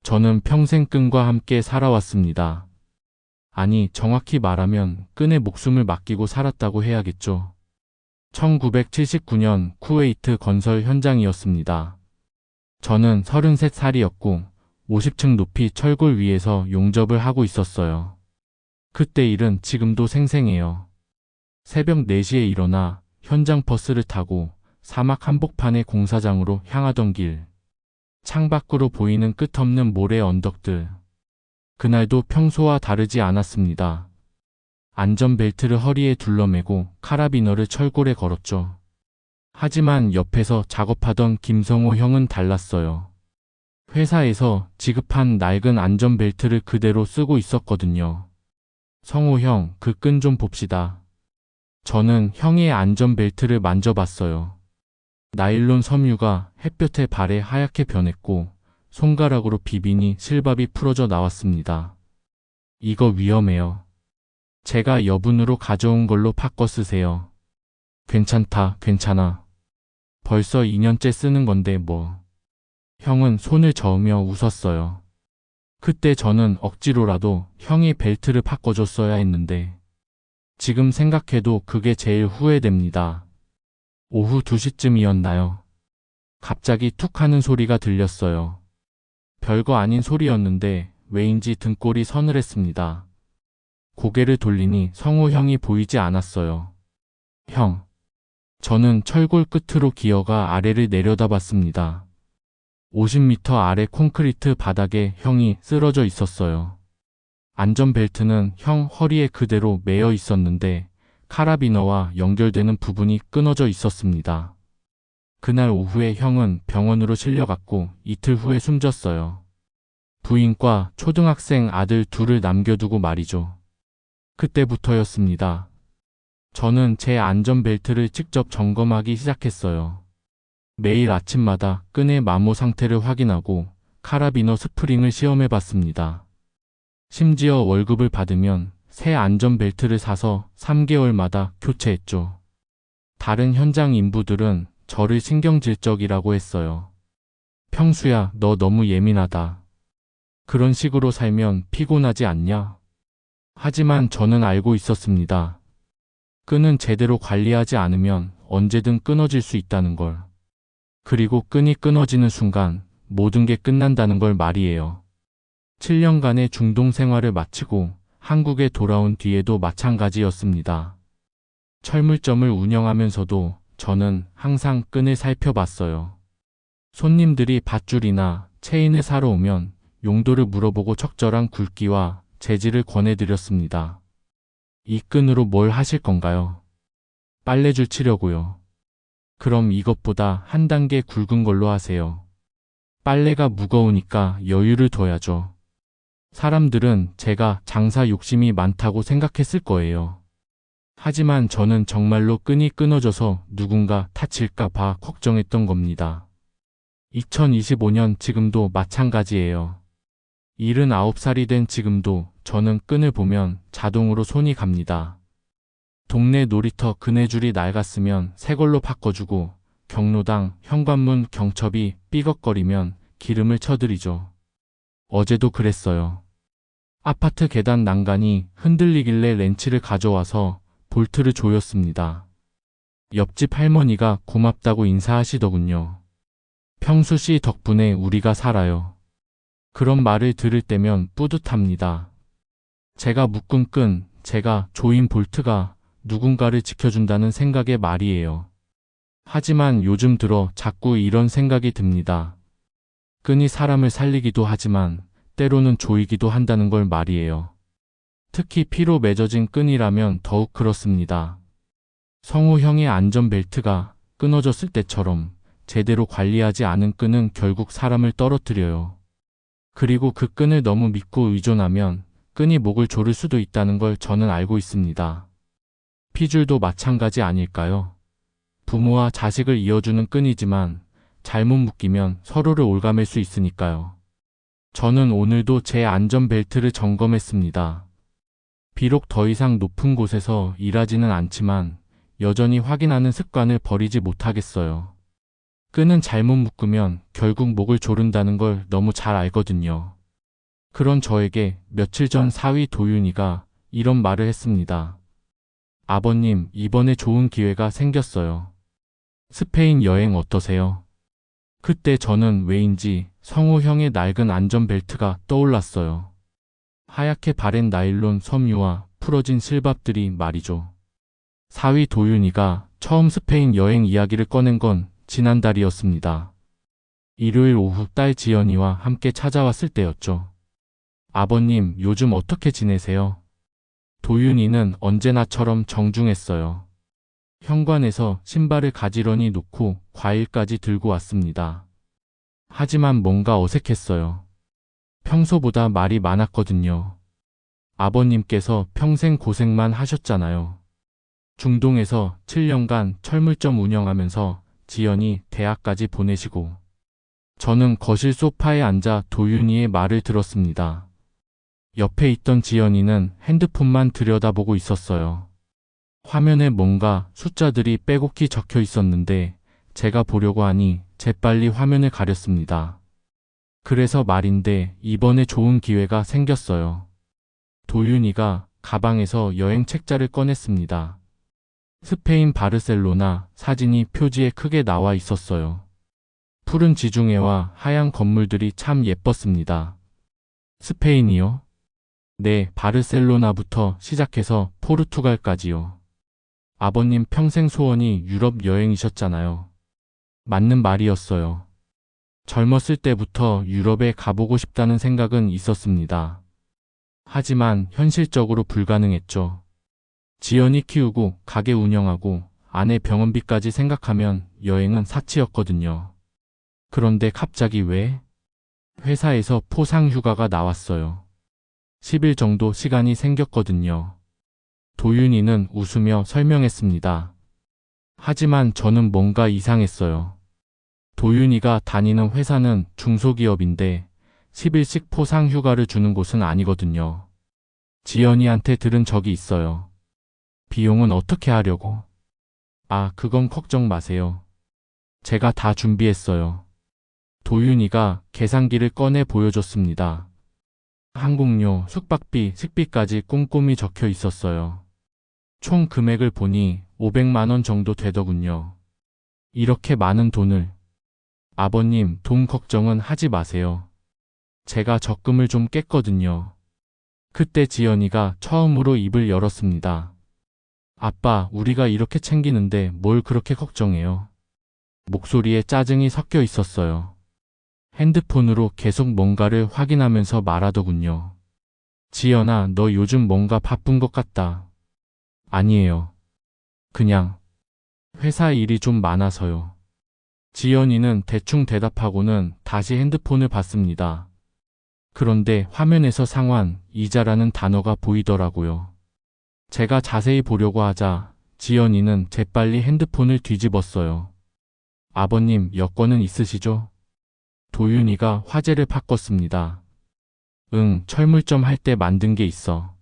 저는 평생 끈과 함께 살아왔습니다. 아니, 정확히 말하면 끈에 목숨을 맡기고 살았다고 해야겠죠. 1979년 쿠웨이트 건설 현장이었습니다. 저는 33살이었고 50층 높이 철골 위에서 용접을 하고 있었어요. 그때 일은 지금도 생생해요. 새벽 4시에 일어나 현장 버스를 타고 사막 한복판의 공사장으로 향하던 길. 창밖으로 보이는 끝없는 모래 언덕들. 그날도 평소와 다르지 않았습니다. 안전벨트를 허리에 둘러매고 카라비너를 철골에 걸었죠. 하지만 옆에서 작업하던 김성호 형은 달랐어요. 회사에서 지급한 낡은 안전벨트를 그대로 쓰고 있었거든요. 성호 형, 그 끈 좀 봅시다. 저는 형의 안전벨트를 만져봤어요. 나일론 섬유가 햇볕에 발에 하얗게 변했고 손가락으로 비비니 실밥이 풀어져 나왔습니다. 이거 위험해요. 제가 여분으로 가져온 걸로 바꿔 쓰세요. 괜찮다, 괜찮아. 벌써 2년째 쓰는 건데 뭐. 형은 손을 저으며 웃었어요. 그때 저는 억지로라도 형이 벨트를 바꿔줬어야 했는데 지금 생각해도 그게 제일 후회됩니다. 오후 2시쯤이었나요? 갑자기 툭 하는 소리가 들렸어요. 별거 아닌 소리였는데 왜인지 등골이 서늘했습니다. 고개를 돌리니 성호 형이 보이지 않았어요. 형. 저는 철골 끝으로 기어가 아래를 내려다봤습니다. 50m 아래 콘크리트 바닥에 형이 쓰러져 있었어요. 안전벨트는 형 허리에 그대로 매여 있었는데 카라비너와 연결되는 부분이 끊어져 있었습니다. 그날 오후에 형은 병원으로 실려갔고 이틀 후에 숨졌어요. 부인과 초등학생 아들 둘을 남겨두고 말이죠. 그때부터였습니다. 저는 제 안전벨트를 직접 점검하기 시작했어요. 매일 아침마다 끈의 마모 상태를 확인하고 카라비너 스프링을 시험해 봤습니다. 심지어 월급을 받으면 새 안전벨트를 사서 3개월마다 교체했죠. 다른 현장 인부들은 저를 신경질적이라고 했어요. 평수야, 너 너무 예민하다. 그런 식으로 살면 피곤하지 않냐? 하지만 저는 알고 있었습니다. 끈은 제대로 관리하지 않으면 언제든 끊어질 수 있다는 걸. 그리고 끈이 끊어지는 순간 모든 게 끝난다는 걸 말이에요. 7년간의 중동 생활을 마치고 한국에 돌아온 뒤에도 마찬가지였습니다. 철물점을 운영하면서도 저는 항상 끈을 살펴봤어요. 손님들이 밧줄이나 체인을 사러 오면 용도를 물어보고 적절한 굵기와 재질을 권해드렸습니다. 이 끈으로 뭘 하실 건가요? 빨래줄 치려고요. 그럼 이것보다 한 단계 굵은 걸로 하세요. 빨래가 무거우니까 여유를 둬야죠. 사람들은 제가 장사 욕심이 많다고 생각했을 거예요. 하지만 저는 정말로 끈이 끊어져서 누군가 다칠까 봐 걱정했던 겁니다. 2025년 지금도 마찬가지예요. 79살이 된 지금도 저는 끈을 보면 자동으로 손이 갑니다. 동네 놀이터 그네줄이 낡았으면 새 걸로 바꿔주고 경로당 현관문 경첩이 삐걱거리면 기름을 쳐드리죠. 어제도 그랬어요. 아파트 계단 난간이 흔들리길래 렌치를 가져와서 볼트를 조였습니다. 옆집 할머니가 고맙다고 인사하시더군요. 평수 씨 덕분에 우리가 살아요. 그런 말을 들을 때면 뿌듯합니다. 제가 묶은 끈, 제가 조인 볼트가 누군가를 지켜준다는 생각의 말이에요. 하지만 요즘 들어 자꾸 이런 생각이 듭니다. 끈이 사람을 살리기도 하지만 때로는 조이기도 한다는 걸 말이에요. 특히 피로 맺어진 끈이라면 더욱 그렇습니다. 성우 형의 안전벨트가 끊어졌을 때처럼 제대로 관리하지 않은 끈은 결국 사람을 떨어뜨려요. 그리고 그 끈을 너무 믿고 의존하면 끈이 목을 조를 수도 있다는 걸 저는 알고 있습니다. 피줄도 마찬가지 아닐까요? 부모와 자식을 이어주는 끈이지만 잘못 묶이면 서로를 올가맬 수 있으니까요. 저는 오늘도 제 안전벨트를 점검했습니다. 비록 더 이상 높은 곳에서 일하지는 않지만 여전히 확인하는 습관을 버리지 못하겠어요. 끈은 잘못 묶으면 결국 목을 조른다는 걸 너무 잘 알거든요. 그런 저에게 며칠 전 사위 도윤이가 이런 말을 했습니다. 아버님, 이번에 좋은 기회가 생겼어요. 스페인 여행 어떠세요? 그때 저는 왜인지 성우 형의 낡은 안전벨트가 떠올랐어요. 하얗게 바랜 나일론 섬유와 풀어진 실밥들이 말이죠. 사위 도윤이가 처음 스페인 여행 이야기를 꺼낸 건 지난달이었습니다. 일요일 오후 딸 지연이와 함께 찾아왔을 때였죠. 아버님, 요즘 어떻게 지내세요? 도윤이는 언제나처럼 정중했어요. 현관에서 신발을 가지런히 놓고 과일까지 들고 왔습니다. 하지만 뭔가 어색했어요. 평소보다 말이 많았거든요. 아버님께서 평생 고생만 하셨잖아요. 중동에서 7년간 철물점 운영하면서 지연이 대학까지 보내시고 저는 거실 소파에 앉아 도윤이의 말을 들었습니다. 옆에 있던 지연이는 핸드폰만 들여다보고 있었어요. 화면에 뭔가 숫자들이 빼곡히 적혀 있었는데 제가 보려고 하니 재빨리 화면을 가렸습니다. 그래서 말인데 이번에 좋은 기회가 생겼어요. 도윤이가 가방에서 여행 책자를 꺼냈습니다. 스페인 바르셀로나 사진이 표지에 크게 나와 있었어요. 푸른 지중해와 하얀 건물들이 참 예뻤습니다. 스페인이요? 네, 바르셀로나부터 시작해서 포르투갈까지요. 아버님 평생 소원이 유럽 여행이셨잖아요. 맞는 말이었어요. 젊었을 때부터 유럽에 가보고 싶다는 생각은 있었습니다. 하지만 현실적으로 불가능했죠. 지연이 키우고 가게 운영하고 아내 병원비까지 생각하면 여행은 사치였거든요. 그런데 갑자기 왜? 회사에서 포상 휴가가 나왔어요. 10일 정도 시간이 생겼거든요. 도윤이는 웃으며 설명했습니다. 하지만 저는 뭔가 이상했어요. 도윤이가 다니는 회사는 중소기업인데 10일씩 포상 휴가를 주는 곳은 아니거든요. 지연이한테 들은 적이 있어요. 비용은 어떻게 하려고? 아, 그건 걱정 마세요. 제가 다 준비했어요. 도윤이가 계산기를 꺼내 보여줬습니다. 항공료, 숙박비, 식비까지 꼼꼼히 적혀 있었어요. 총 금액을 보니 500만 원 정도 되더군요. 이렇게 많은 돈을. 아버님, 돈 걱정은 하지 마세요. 제가 적금을 좀 깼거든요. 그때 지연이가 처음으로 입을 열었습니다. 아빠, 우리가 이렇게 챙기는데 뭘 그렇게 걱정해요? 목소리에 짜증이 섞여 있었어요. 핸드폰으로 계속 뭔가를 확인하면서 말하더군요. 지연아, 너 요즘 뭔가 바쁜 것 같다. 아니에요. 그냥 회사 일이 좀 많아서요. 지연이는 대충 대답하고는 다시 핸드폰을 봤습니다. 그런데 화면에서 상환, 이자라는 단어가 보이더라고요. 제가 자세히 보려고 하자 지연이는 재빨리 핸드폰을 뒤집었어요. 아버님, 여권은 있으시죠? 도윤이가 화제를 바꿨습니다. 응, 철물점 할 때 만든 게 있어.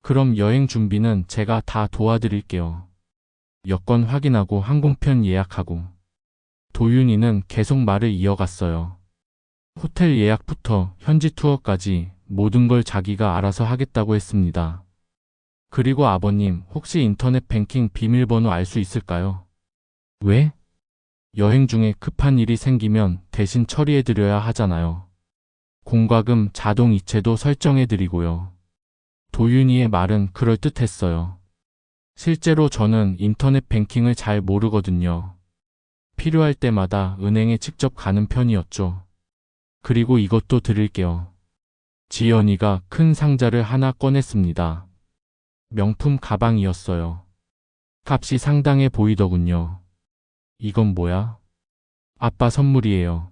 그럼 여행 준비는 제가 다 도와드릴게요. 여권 확인하고 항공편 예약하고. 도윤이는 계속 말을 이어갔어요. 호텔 예약부터 현지 투어까지 모든 걸 자기가 알아서 하겠다고 했습니다. 그리고 아버님, 혹시 인터넷 뱅킹 비밀번호 알 수 있을까요? 왜? 여행 중에 급한 일이 생기면 대신 처리해드려야 하잖아요. 공과금 자동 이체도 설정해드리고요. 도윤이의 말은 그럴듯했어요. 실제로 저는 인터넷 뱅킹을 잘 모르거든요. 필요할 때마다 은행에 직접 가는 편이었죠. 그리고 이것도 드릴게요. 지연이가 큰 상자를 하나 꺼냈습니다. 명품 가방이었어요. 값이 상당해 보이더군요. 이건 뭐야? 아빠 선물이에요.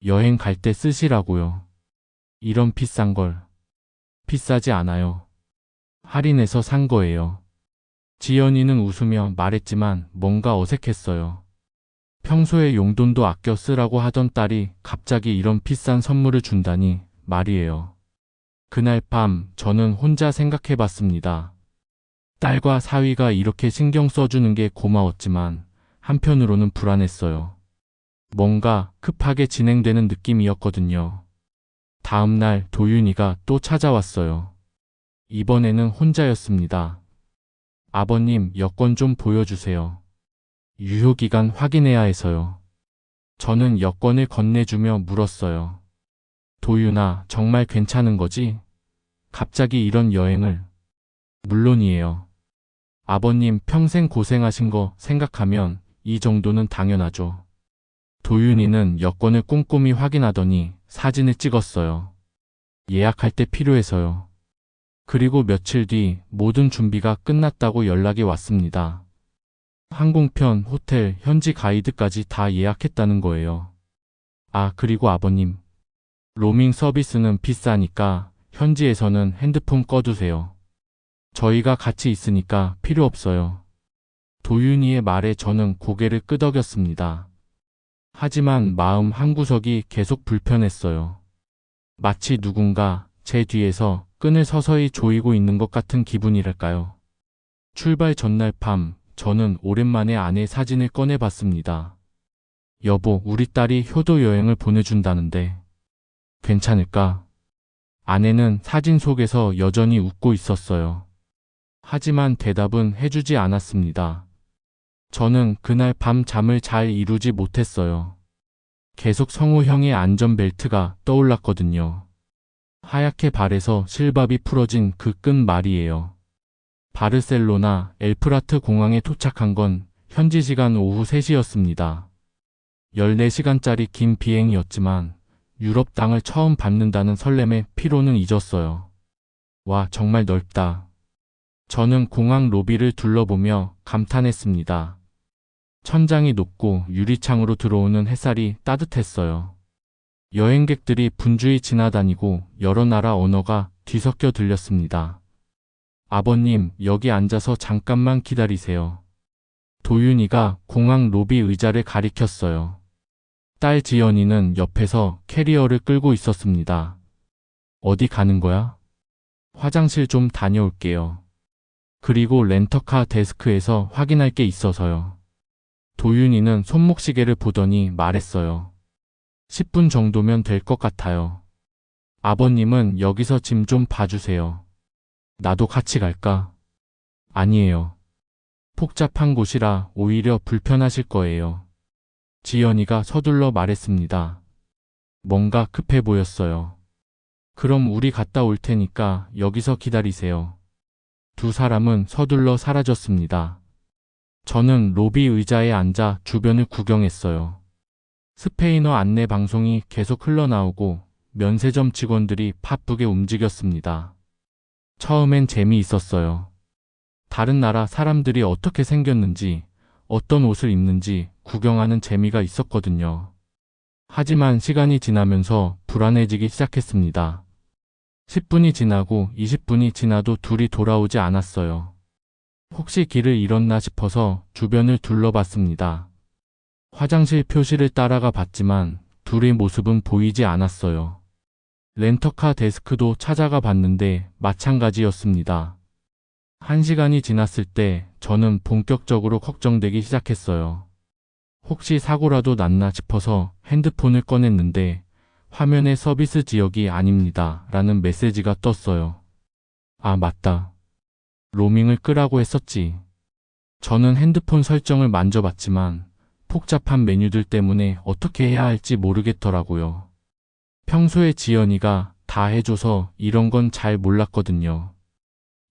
여행 갈 때 쓰시라고요. 이런 비싼 걸. 비싸지 않아요. 할인해서 산 거예요. 지연이는 웃으며 말했지만 뭔가 어색했어요. 평소에 용돈도 아껴 쓰라고 하던 딸이 갑자기 이런 비싼 선물을 준다니 말이에요. 그날 밤 저는 혼자 생각해 봤습니다. 딸과 사위가 이렇게 신경 써주는 게 고마웠지만 한편으로는 불안했어요. 뭔가 급하게 진행되는 느낌이었거든요. 다음 날 도윤이가 또 찾아왔어요. 이번에는 혼자였습니다. 아버님, 여권 좀 보여주세요. 유효기간 확인해야 해서요. 저는 여권을 건네주며 물었어요. 도윤아, 정말 괜찮은 거지? 갑자기 이런 여행을. 물론이에요. 아버님 평생 고생하신 거 생각하면 이 정도는 당연하죠. 도윤이는 여권을 꼼꼼히 확인하더니 사진을 찍었어요. 예약할 때 필요해서요. 그리고 며칠 뒤 모든 준비가 끝났다고 연락이 왔습니다. 항공편, 호텔, 현지 가이드까지 다 예약했다는 거예요. 아, 그리고 아버님. 로밍 서비스는 비싸니까 현지에서는 핸드폰 꺼두세요. 저희가 같이 있으니까 필요 없어요. 도윤이의 말에 저는 고개를 끄덕였습니다. 하지만 마음 한구석이 계속 불편했어요. 마치 누군가 제 뒤에서 끈을 서서히 조이고 있는 것 같은 기분이랄까요. 출발 전날 밤, 저는 오랜만에 아내 사진을 꺼내봤습니다. 여보, 우리 딸이 효도 여행을 보내준다는데 괜찮을까? 아내는 사진 속에서 여전히 웃고 있었어요. 하지만 대답은 해주지 않았습니다. 저는 그날 밤 잠을 잘 이루지 못했어요. 계속 성우 형의 안전벨트가 떠올랐거든요. 하얗게 발에서 실밥이 풀어진 그 끈 말이에요. 바르셀로나 엘프라트 공항에 도착한 건 현지 시간 오후 3시였습니다. 14시간짜리 긴 비행이었지만 유럽 땅을 처음 밟는다는 설렘에 피로는 잊었어요. 와, 정말 넓다. 저는 공항 로비를 둘러보며 감탄했습니다. 천장이 높고 유리창으로 들어오는 햇살이 따뜻했어요. 여행객들이 분주히 지나다니고 여러 나라 언어가 뒤섞여 들렸습니다. 아버님, 여기 앉아서 잠깐만 기다리세요. 도윤이가 공항 로비 의자를 가리켰어요. 딸 지연이는 옆에서 캐리어를 끌고 있었습니다. 어디 가는 거야? 화장실 좀 다녀올게요. 그리고 렌터카 데스크에서 확인할 게 있어서요. 도윤이는 손목시계를 보더니 말했어요. 10분 정도면 될 것 같아요. 아버님은 여기서 짐 좀 봐주세요. 나도 같이 갈까? 아니에요. 복잡한 곳이라 오히려 불편하실 거예요. 지연이가 서둘러 말했습니다. 뭔가 급해 보였어요. 그럼 우리 갔다 올 테니까 여기서 기다리세요. 두 사람은 서둘러 사라졌습니다. 저는 로비 의자에 앉아 주변을 구경했어요. 스페인어 안내 방송이 계속 흘러나오고 면세점 직원들이 바쁘게 움직였습니다. 처음엔 재미있었어요. 다른 나라 사람들이 어떻게 생겼는지, 어떤 옷을 입는지 구경하는 재미가 있었거든요. 하지만 시간이 지나면서 불안해지기 시작했습니다. 10분이 지나고 20분이 지나도 둘이 돌아오지 않았어요. 혹시 길을 잃었나 싶어서 주변을 둘러봤습니다. 화장실 표시를 따라가 봤지만 둘의 모습은 보이지 않았어요. 렌터카 데스크도 찾아가 봤는데 마찬가지였습니다. 1시간이 지났을 때 저는 본격적으로 걱정되기 시작했어요. 혹시 사고라도 났나 싶어서 핸드폰을 꺼냈는데 화면에 서비스 지역이 아닙니다 라는 메시지가 떴어요. 아, 맞다. 로밍을 끄라고 했었지. 저는 핸드폰 설정을 만져봤지만 복잡한 메뉴들 때문에 어떻게 해야 할지 모르겠더라고요. 평소에 지연이가 다 해줘서 이런 건 잘 몰랐거든요.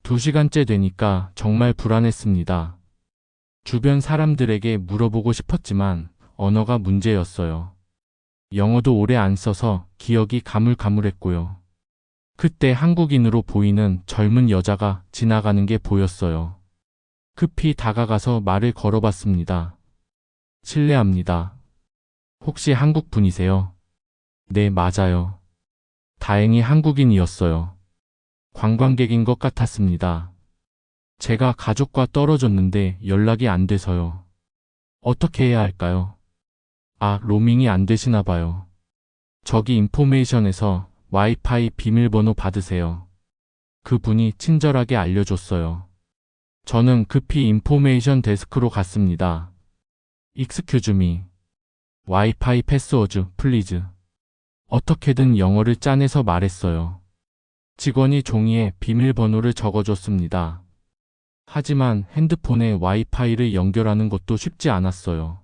2시간째 되니까 정말 불안했습니다. 주변 사람들에게 물어보고 싶었지만 언어가 문제였어요. 영어도 오래 안 써서 기억이 가물가물했고요. 그때 한국인으로 보이는 젊은 여자가 지나가는 게 보였어요. 급히 다가가서 말을 걸어봤습니다. 실례합니다. 혹시 한국 분이세요? 네, 맞아요. 다행히 한국인이었어요. 관광객인 것 같았습니다. 제가 가족과 떨어졌는데 연락이 안 돼서요. 어떻게 해야 할까요? 아, 로밍이 안 되시나 봐요. 저기 인포메이션에서 와이파이 비밀번호 받으세요. 그분이 친절하게 알려줬어요. 저는 급히 인포메이션 데스크로 갔습니다. 익스큐즈 미. 와이파이 패스워드, 플리즈. 어떻게든 영어를 짜내서 말했어요. 직원이 종이에 비밀번호를 적어줬습니다. 하지만 핸드폰에 와이파이를 연결하는 것도 쉽지 않았어요.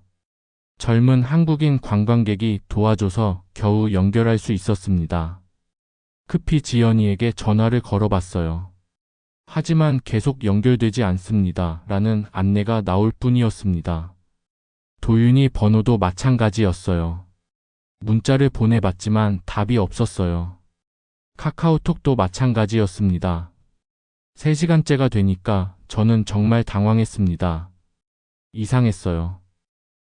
젊은 한국인 관광객이 도와줘서 겨우 연결할 수 있었습니다. 급히 지연이에게 전화를 걸어봤어요. 하지만 계속 연결되지 않습니다. 라는 안내가 나올 뿐이었습니다. 도윤이 번호도 마찬가지였어요. 문자를 보내봤지만 답이 없었어요. 카카오톡도 마찬가지였습니다. 3시간째가 되니까 저는 정말 당황했습니다. 이상했어요.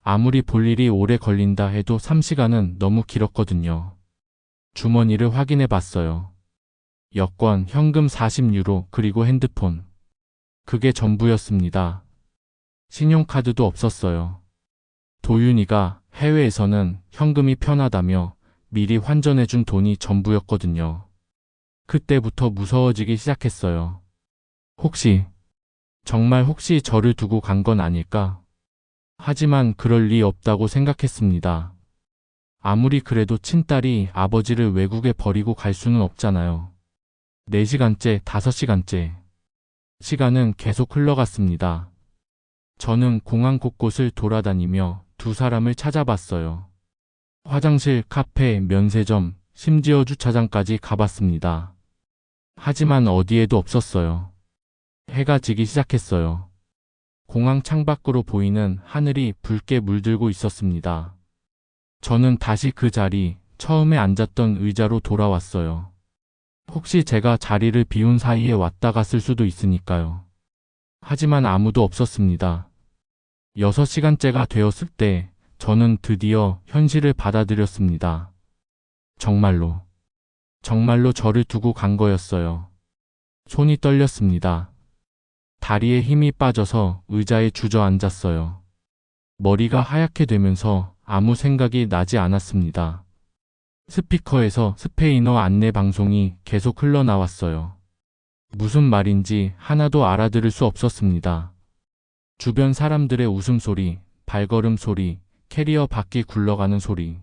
아무리 볼 일이 오래 걸린다 해도 3시간은 너무 길었거든요. 주머니를 확인해 봤어요. 여권, 현금 40유로, 그리고 핸드폰. 그게 전부였습니다. 신용카드도 없었어요. 도윤이가 해외에서는 현금이 편하다며 미리 환전해준 돈이 전부였거든요. 그때부터 무서워지기 시작했어요. 정말 혹시 저를 두고 간 건 아닐까? 하지만 그럴 리 없다고 생각했습니다. 아무리 그래도 친딸이 아버지를 외국에 버리고 갈 수는 없잖아요. 4시간째, 5시간째. 시간은 계속 흘러갔습니다. 저는 공항 곳곳을 돌아다니며 두 사람을 찾아봤어요. 화장실, 카페, 면세점, 심지어 주차장까지 가봤습니다. 하지만 어디에도 없었어요. 해가 지기 시작했어요. 공항 창밖으로 보이는 하늘이 붉게 물들고 있었습니다. 저는 다시 그 자리, 처음에 앉았던 의자로 돌아왔어요. 혹시 제가 자리를 비운 사이에 왔다 갔을 수도 있으니까요. 하지만 아무도 없었습니다. 6시간째가 되었을 때 저는 드디어 현실을 받아들였습니다. 정말로 저를 두고 간 거였어요. 손이 떨렸습니다. 다리에 힘이 빠져서 의자에 주저앉았어요. 머리가 하얗게 되면서 아무 생각이 나지 않았습니다. 스피커에서 스페인어 안내 방송이 계속 흘러나왔어요. 무슨 말인지 하나도 알아들을 수 없었습니다. 주변 사람들의 웃음소리, 발걸음 소리, 캐리어 바퀴 굴러가는 소리.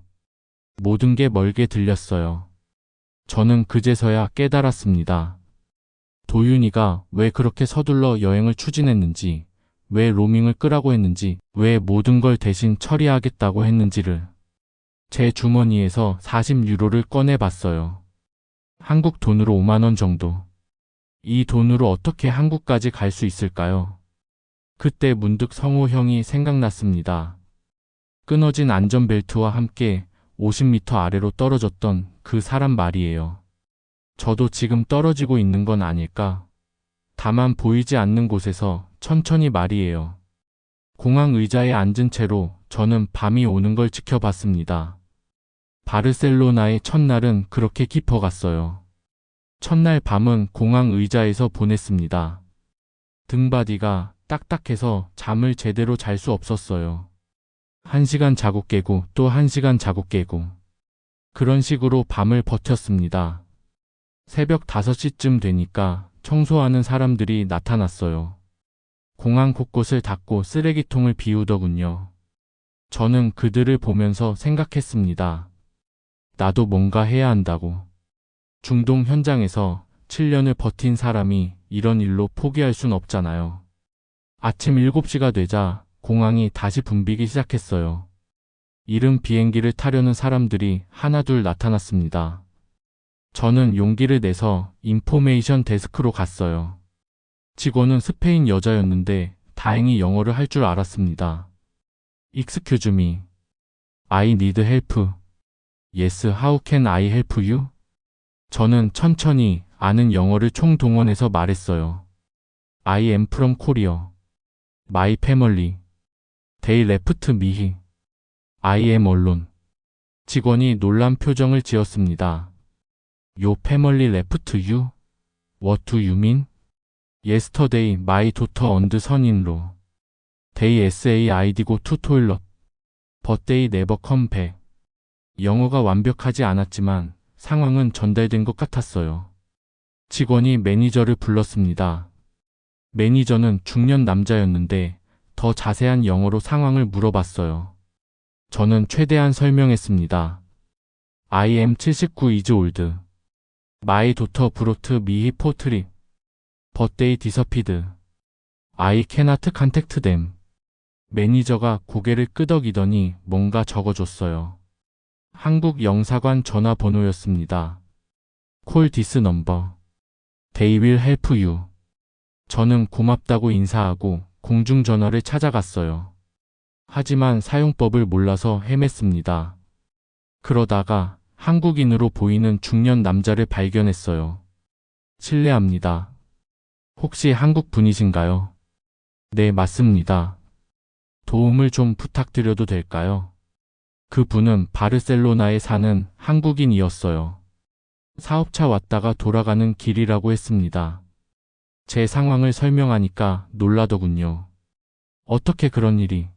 모든 게 멀게 들렸어요. 저는 그제서야 깨달았습니다. 도윤이가 왜 그렇게 서둘러 여행을 추진했는지, 왜 로밍을 끄라고 했는지, 왜 모든 걸 대신 처리하겠다고 했는지를. 제 주머니에서 40유로를 꺼내봤어요. 한국 돈으로 5만 원 정도. 이 돈으로 어떻게 한국까지 갈 수 있을까요? 그때 문득 성호 형이 생각났습니다. 끊어진 안전벨트와 함께 50m 아래로 떨어졌던 그 사람 말이에요. 저도 지금 떨어지고 있는 건 아닐까? 다만 보이지 않는 곳에서 천천히 말이에요. 공항 의자에 앉은 채로 저는 밤이 오는 걸 지켜봤습니다. 바르셀로나의 첫날은 그렇게 깊어갔어요. 첫날 밤은 공항 의자에서 보냈습니다. 등바디가 딱딱해서 잠을 제대로 잘 수 없었어요. 1시간 자고 깨고 또 1시간 자고 깨고. 그런 식으로 밤을 버텼습니다. 새벽 5시쯤 되니까 청소하는 사람들이 나타났어요. 공항 곳곳을 닦고 쓰레기통을 비우더군요. 저는 그들을 보면서 생각했습니다. 나도 뭔가 해야 한다고. 중동 현장에서 7년을 버틴 사람이 이런 일로 포기할 순 없잖아요. 아침 7시가 되자 공항이 다시 붐비기 시작했어요. 이른 비행기를 타려는 사람들이 하나둘 나타났습니다. 저는 용기를 내서 인포메이션 데스크로 갔어요. 직원은 스페인 여자였는데 다행히 영어를 할 줄 알았습니다. Excuse me. I need help. Yes, how can I help you? 저는 천천히 아는 영어를 총동원해서 말했어요. I am from Korea. My family. They left me. I am alone. 직원이 놀란 표정을 지었습니다. Your family left you? What do you mean? Yesterday, my daughter and son-in-law. They said go to toilet. But they never come back. 영어가 완벽하지 않았지만 상황은 전달된 것 같았어요. 직원이 매니저를 불렀습니다. 매니저는 중년 남자였는데 더 자세한 영어로 상황을 물어봤어요. 저는 최대한 설명했습니다. I am 79 years old. My daughter brought me here for trip. But they disappeared. I cannot contact them. 매니저가 고개를 끄덕이더니 뭔가 적어줬어요. 한국 영사관 전화번호였습니다. Call this number. They will help you. 저는 고맙다고 인사하고 공중전화를 찾아갔어요. 하지만 사용법을 몰라서 헤맸습니다. 그러다가 한국인으로 보이는 중년 남자를 발견했어요. 실례합니다. 혹시 한국 분이신가요? 네, 맞습니다. 도움을 좀 부탁드려도 될까요? 그 분은 바르셀로나에 사는 한국인이었어요. 사업차 왔다가 돌아가는 길이라고 했습니다. 제 상황을 설명하니까 놀라더군요. 어떻게 그런 일이?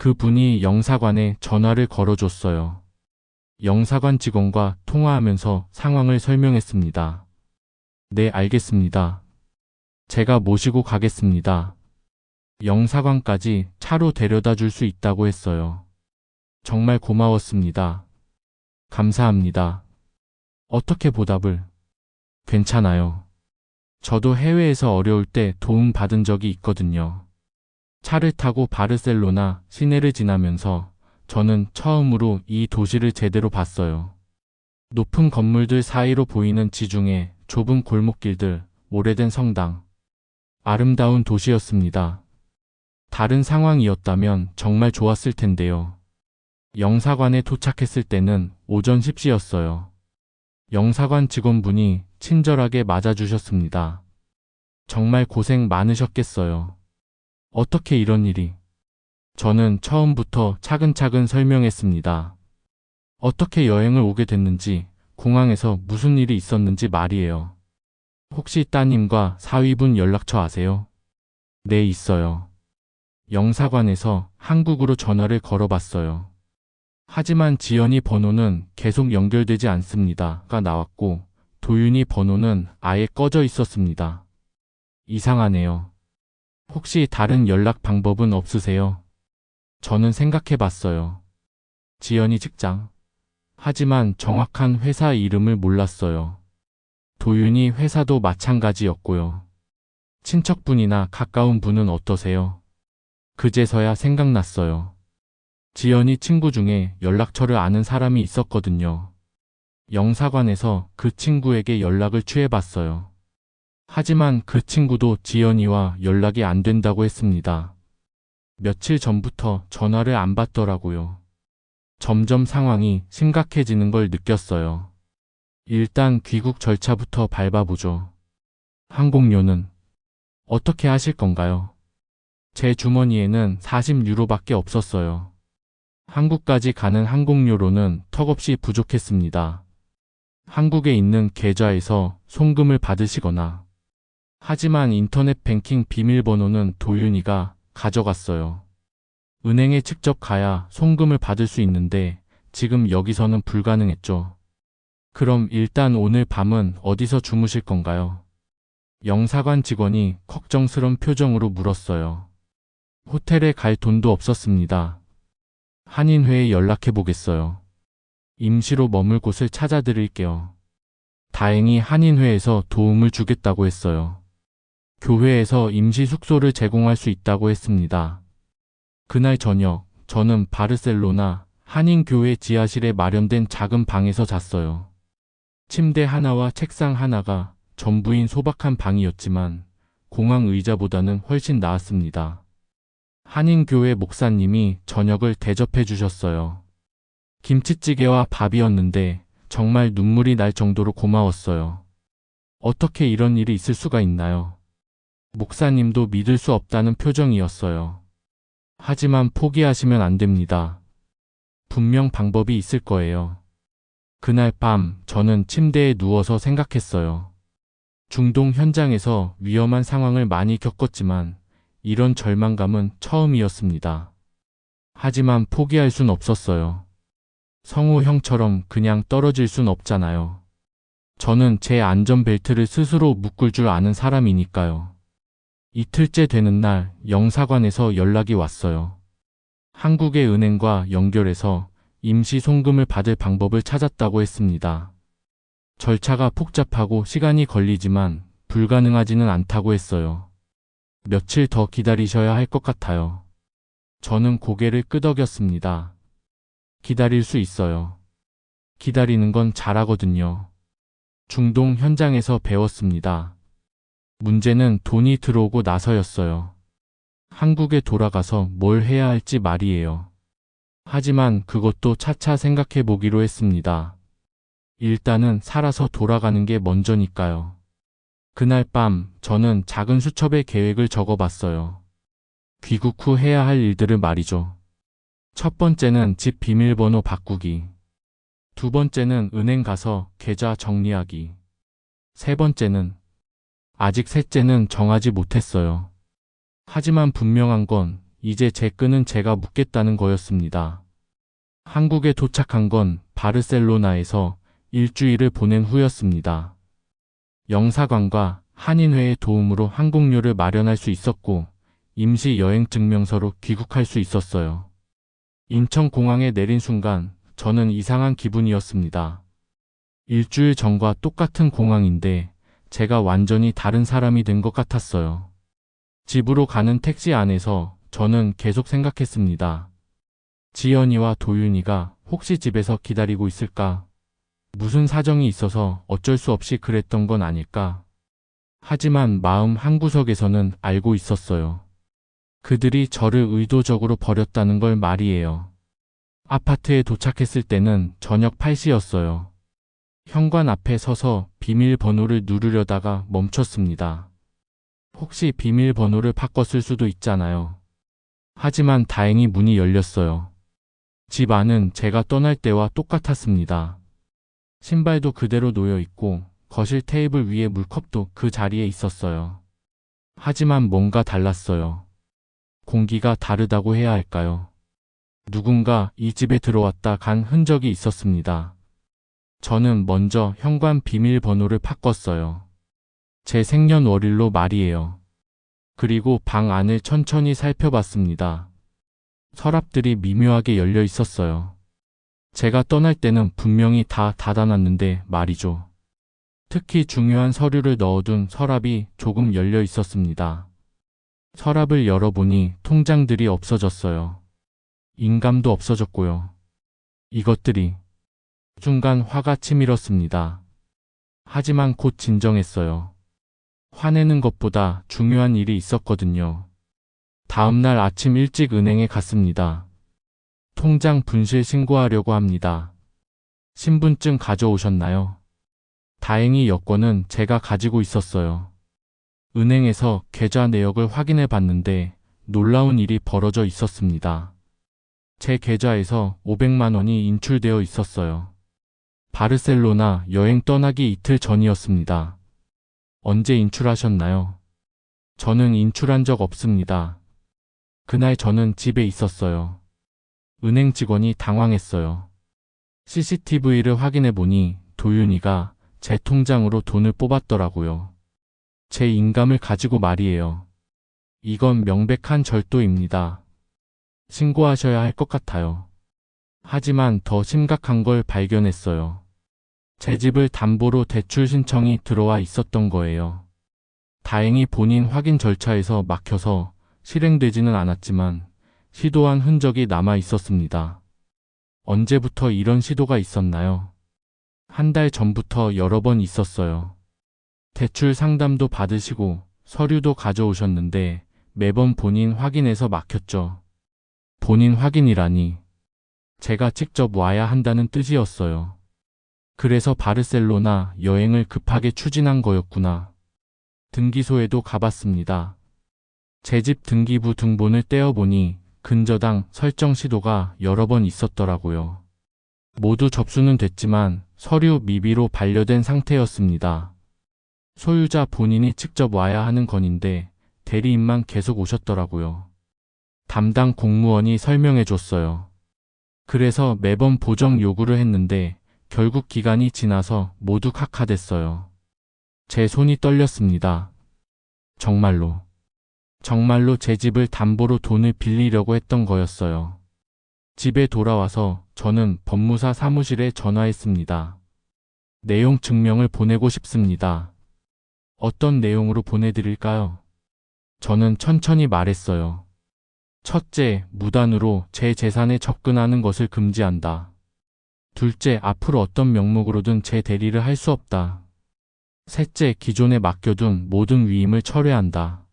그 분이 영사관에 전화를 걸어줬어요. 영사관 직원과 통화하면서 상황을 설명했습니다. 네, 알겠습니다. 제가 모시고 가겠습니다. 영사관까지 차로 데려다 줄 수 있다고 했어요. 정말 고마웠습니다. 감사합니다. 어떻게 보답을? 괜찮아요. 저도 해외에서 어려울 때 도움 받은 적이 있거든요. 차를 타고 바르셀로나 시내를 지나면서 저는 처음으로 이 도시를 제대로 봤어요. 높은 건물들 사이로 보이는 지중해, 좁은 골목길들, 오래된 성당. 아름다운 도시였습니다. 다른 상황이었다면 정말 좋았을 텐데요. 영사관에 도착했을 때는 오전 10시였어요. 영사관 직원분이 친절하게 맞아주셨습니다. 정말 고생 많으셨겠어요. 어떻게 이런 일이? 저는 처음부터 차근차근 설명했습니다. 어떻게 여행을 오게 됐는지, 공항에서 무슨 일이 있었는지 말이에요. 혹시 따님과 사위분 연락처 아세요? 네, 있어요. 영사관에서 한국으로 전화를 걸어봤어요. 하지만 지연이 번호는 계속 연결되지 않습니다가 나왔고 도윤이 번호는 아예 꺼져 있었습니다. 이상하네요. 혹시 다른 연락 방법은 없으세요? 저는 생각해봤어요. 지연이 직장. 하지만 정확한 회사 이름을 몰랐어요. 도윤이 회사도 마찬가지였고요. 친척분이나 가까운 분은 어떠세요? 그제서야 생각났어요. 지연이 친구 중에 연락처를 아는 사람이 있었거든요. 영사관에서 그 친구에게 연락을 취해봤어요. 하지만 그 친구도 지연이와 연락이 안 된다고 했습니다. 며칠 전부터 전화를 안 받더라고요. 점점 상황이 심각해지는 걸 느꼈어요. 일단 귀국 절차부터 밟아보죠. 항공료는 어떻게 하실 건가요? 제 주머니에는 40유로밖에 없었어요. 한국까지 가는 항공료로는 턱없이 부족했습니다. 한국에 있는 계좌에서 송금을 받으시거나. 하지만 인터넷 뱅킹 비밀번호는 도윤이가 가져갔어요. 은행에 직접 가야 송금을 받을 수 있는데 지금 여기서는 불가능했죠. 그럼 일단 오늘 밤은 어디서 주무실 건가요? 영사관 직원이 걱정스런 표정으로 물었어요. 호텔에 갈 돈도 없었습니다. 한인회에 연락해 보겠어요. 임시로 머물 곳을 찾아드릴게요. 다행히 한인회에서 도움을 주겠다고 했어요. 교회에서 임시 숙소를 제공할 수 있다고 했습니다. 그날 저녁, 저는 바르셀로나 한인교회 지하실에 마련된 작은 방에서 잤어요. 침대 하나와 책상 하나가 전부인 소박한 방이었지만 공항 의자보다는 훨씬 나았습니다. 한인교회 목사님이 저녁을 대접해 주셨어요. 김치찌개와 밥이었는데 정말 눈물이 날 정도로 고마웠어요. 어떻게 이런 일이 있을 수가 있나요? 목사님도 믿을 수 없다는 표정이었어요. 하지만 포기하시면 안 됩니다. 분명 방법이 있을 거예요. 그날 밤 저는 침대에 누워서 생각했어요. 중동 현장에서 위험한 상황을 많이 겪었지만 이런 절망감은 처음이었습니다. 하지만 포기할 순 없었어요. 성우 형처럼 그냥 떨어질 순 없잖아요. 저는 제 안전벨트를 스스로 묶을 줄 아는 사람이니까요. 이틀째 되는 날 영사관에서 연락이 왔어요. 한국의 은행과 연결해서 임시 송금을 받을 방법을 찾았다고 했습니다. 절차가 복잡하고 시간이 걸리지만 불가능하지는 않다고 했어요. 며칠 더 기다리셔야 할 것 같아요. 저는 고개를 끄덕였습니다. 기다릴 수 있어요. 기다리는 건 잘하거든요. 중동 현장에서 배웠습니다. 문제는 돈이 들어오고 나서였어요. 한국에 돌아가서 뭘 해야 할지 말이에요. 하지만 그것도 차차 생각해 보기로 했습니다. 일단은 살아서 돌아가는 게 먼저니까요. 그날 밤 저는 작은 수첩에 계획을 적어봤어요. 귀국 후 해야 할 일들을 말이죠. 첫 번째는 집 비밀번호 바꾸기. 두 번째는 은행 가서 계좌 정리하기. 세 번째는, 아직 셋째는 정하지 못했어요. 하지만 분명한 건 이제 제 끈은 제가 묶겠다는 거였습니다. 한국에 도착한 건 바르셀로나에서 일주일을 보낸 후였습니다. 영사관과 한인회의 도움으로 항공료를 마련할 수 있었고 임시 여행 증명서로 귀국할 수 있었어요. 인천공항에 내린 순간 저는 이상한 기분이었습니다. 일주일 전과 똑같은 공항인데 제가 완전히 다른 사람이 된 것 같았어요. 집으로 가는 택시 안에서 저는 계속 생각했습니다. 지연이와 도윤이가 혹시 집에서 기다리고 있을까? 무슨 사정이 있어서 어쩔 수 없이 그랬던 건 아닐까? 하지만 마음 한구석에서는 알고 있었어요. 그들이 저를 의도적으로 버렸다는 걸 말이에요. 아파트에 도착했을 때는 저녁 8시였어요. 현관 앞에 서서 비밀번호를 누르려다가 멈췄습니다. 혹시 비밀번호를 바꿨을 수도 있잖아요. 하지만 다행히 문이 열렸어요. 집 안은 제가 떠날 때와 똑같았습니다. 신발도 그대로 놓여 있고 거실 테이블 위에 물컵도 그 자리에 있었어요. 하지만 뭔가 달랐어요. 공기가 다르다고 해야 할까요? 누군가 이 집에 들어왔다 간 흔적이 있었습니다. 저는 먼저 현관 비밀번호를 바꿨어요. 제 생년월일로 말이에요. 그리고 방 안을 천천히 살펴봤습니다. 서랍들이 미묘하게 열려 있었어요. 제가 떠날 때는 분명히 다 닫아놨는데 말이죠. 특히 중요한 서류를 넣어둔 서랍이 조금 열려 있었습니다. 서랍을 열어보니 통장들이 없어졌어요. 인감도 없어졌고요. 이것들이 순간 화가 치밀었습니다. 하지만 곧 진정했어요. 화내는 것보다 중요한 일이 있었거든요. 다음날 아침 일찍 은행에 갔습니다. 통장 분실 신고하려고 합니다. 신분증 가져오셨나요? 다행히 여권은 제가 가지고 있었어요. 은행에서 계좌 내역을 확인해 봤는데 놀라운 일이 벌어져 있었습니다. 제 계좌에서 500만 원이 인출되어 있었어요. 바르셀로나 여행 떠나기 이틀 전이었습니다. 언제 인출하셨나요? 저는 인출한 적 없습니다. 그날 저는 집에 있었어요. 은행 직원이 당황했어요. CCTV를 확인해 보니 도윤이가 제 통장으로 돈을 뽑았더라고요. 제 인감을 가지고 말이에요. 이건 명백한 절도입니다. 신고하셔야 할 것 같아요. 하지만 더 심각한 걸 발견했어요. 제 집을 담보로 대출 신청이 들어와 있었던 거예요. 다행히 본인 확인 절차에서 막혀서 실행되지는 않았지만 시도한 흔적이 남아 있었습니다. 언제부터 이런 시도가 있었나요? 한 달 전부터 여러 번 있었어요. 대출 상담도 받으시고 서류도 가져오셨는데 매번 본인 확인에서 막혔죠. 본인 확인이라니. 제가 직접 와야 한다는 뜻이었어요. 그래서 바르셀로나 여행을 급하게 추진한 거였구나. 등기소에도 가봤습니다. 제 집 등기부 등본을 떼어보니 근저당 설정 시도가 여러 번 있었더라고요. 모두 접수는 됐지만 서류 미비로 반려된 상태였습니다. 소유자 본인이 직접 와야 하는 건인데 대리인만 계속 오셨더라고요. 담당 공무원이 설명해 줬어요. 그래서 매번 보정 요구를 했는데 결국 기간이 지나서 모두 각하됐어요. 제 손이 떨렸습니다. 정말로 제 집을 담보로 돈을 빌리려고 했던 거였어요. 집에 돌아와서 저는 법무사 사무실에 전화했습니다. 내용 증명을 보내고 싶습니다. 어떤 내용으로 보내드릴까요? 저는 천천히 말했어요. 첫째, 무단으로 제 재산에 접근하는 것을 금지한다. 둘째, 앞으로 어떤 명목으로든 제 대리를 할 수 없다. 셋째, 기존에 맡겨둔 모든 위임을 철회한다.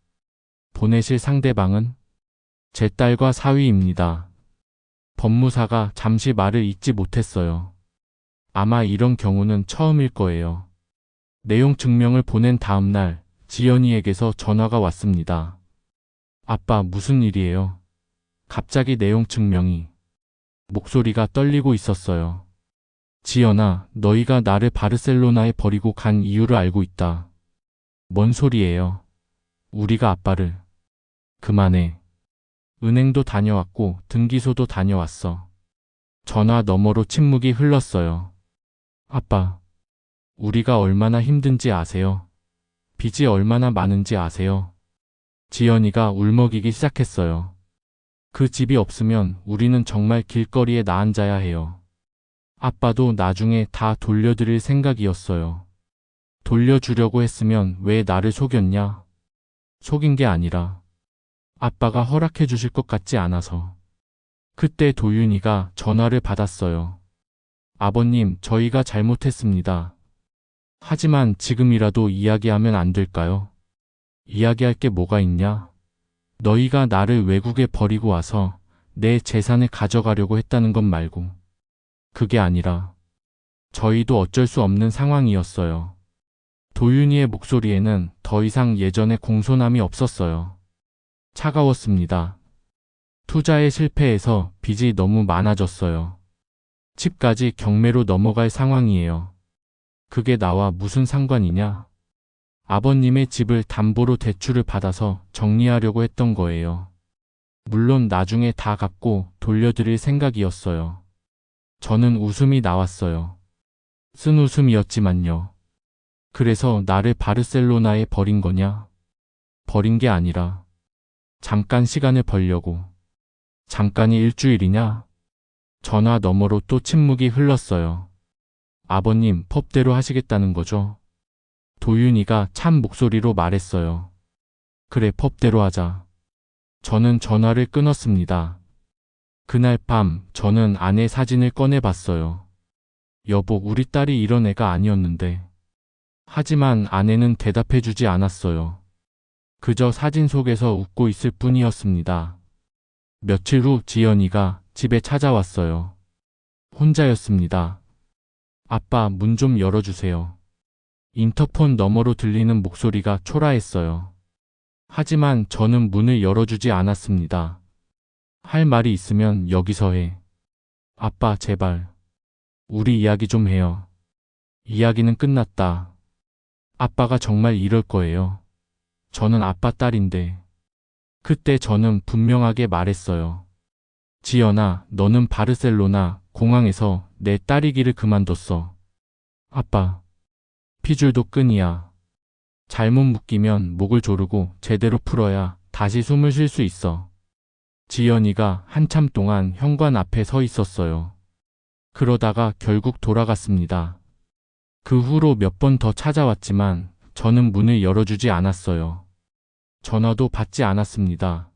보내실 상대방은 제 딸과 사위입니다. 법무사가 잠시 말을 잇지 못했어요. 아마 이런 경우는 처음일 거예요. 내용 증명을 보낸 다음 날 지연이에게서 전화가 왔습니다. 아빠, 무슨 일이에요? 갑자기 내용 증명이. 목소리가 떨리고 있었어요. 지연아, 너희가 나를 바르셀로나에 버리고 간 이유를 알고 있다. 뭔 소리예요? 우리가 아빠를. 그만해. 은행도 다녀왔고 등기소도 다녀왔어. 전화 너머로 침묵이 흘렀어요. 아빠, 우리가 얼마나 힘든지 아세요? 빚이 얼마나 많은지 아세요? 지연이가 울먹이기 시작했어요. 그 집이 없으면 우리는 정말 길거리에 나앉아야 해요. 아빠도 나중에 다 돌려드릴 생각이었어요. 돌려주려고 했으면 왜 나를 속였냐? 속인 게 아니라 아빠가 허락해 주실 것 같지 않아서. 그때 도윤이가 전화를 받았어요. 아버님, 저희가 잘못했습니다. 하지만 지금이라도 이야기하면 안 될까요? 이야기할 게 뭐가 있냐? 너희가 나를 외국에 버리고 와서 내 재산을 가져가려고 했다는 것 말고. 그게 아니라 저희도 어쩔 수 없는 상황이었어요. 도윤이의 목소리에는 더 이상 예전의 공손함이 없었어요. 차가웠습니다. 투자에 실패해서 빚이 너무 많아졌어요. 집까지 경매로 넘어갈 상황이에요. 그게 나와 무슨 상관이냐? 아버님의 집을 담보로 대출을 받아서 정리하려고 했던 거예요. 물론 나중에 다 갚고 돌려드릴 생각이었어요. 저는 웃음이 나왔어요. 쓴 웃음이었지만요. 그래서 나를 바르셀로나에 버린 거냐? 버린 게 아니라 잠깐 시간을 벌려고. 잠깐이 일주일이냐? 전화 너머로 또 침묵이 흘렀어요. 아버님, 법대로 하시겠다는 거죠? 도윤이가 찬 목소리로 말했어요. 그래, 법대로 하자. 저는 전화를 끊었습니다. 그날 밤 저는 아내 사진을 꺼내봤어요. 여보, 우리 딸이 이런 애가 아니었는데. 하지만 아내는 대답해주지 않았어요. 그저 사진 속에서 웃고 있을 뿐이었습니다. 며칠 후 지연이가 집에 찾아왔어요. 혼자였습니다. 아빠, 문 좀 열어주세요. 인터폰 너머로 들리는 목소리가 초라했어요. 하지만 저는 문을 열어주지 않았습니다. 할 말이 있으면 여기서 해. 아빠, 제발. 우리 이야기 좀 해요. 이야기는 끝났다. 아빠가 정말 이럴 거예요. 저는 아빠 딸인데. 그때 저는 분명하게 말했어요. 지연아, 너는 바르셀로나 공항에서 내 딸이기를 그만뒀어. 아빠, 핏줄도 끈이야. 잘못 묶이면 목을 조르고 제대로 풀어야 다시 숨을 쉴 수 있어. 지연이가 한참 동안 현관 앞에 서 있었어요. 그러다가 결국 돌아갔습니다. 그 후로 몇 번 더 찾아왔지만 저는 문을 열어주지 않았어요. 전화도 받지 않았습니다.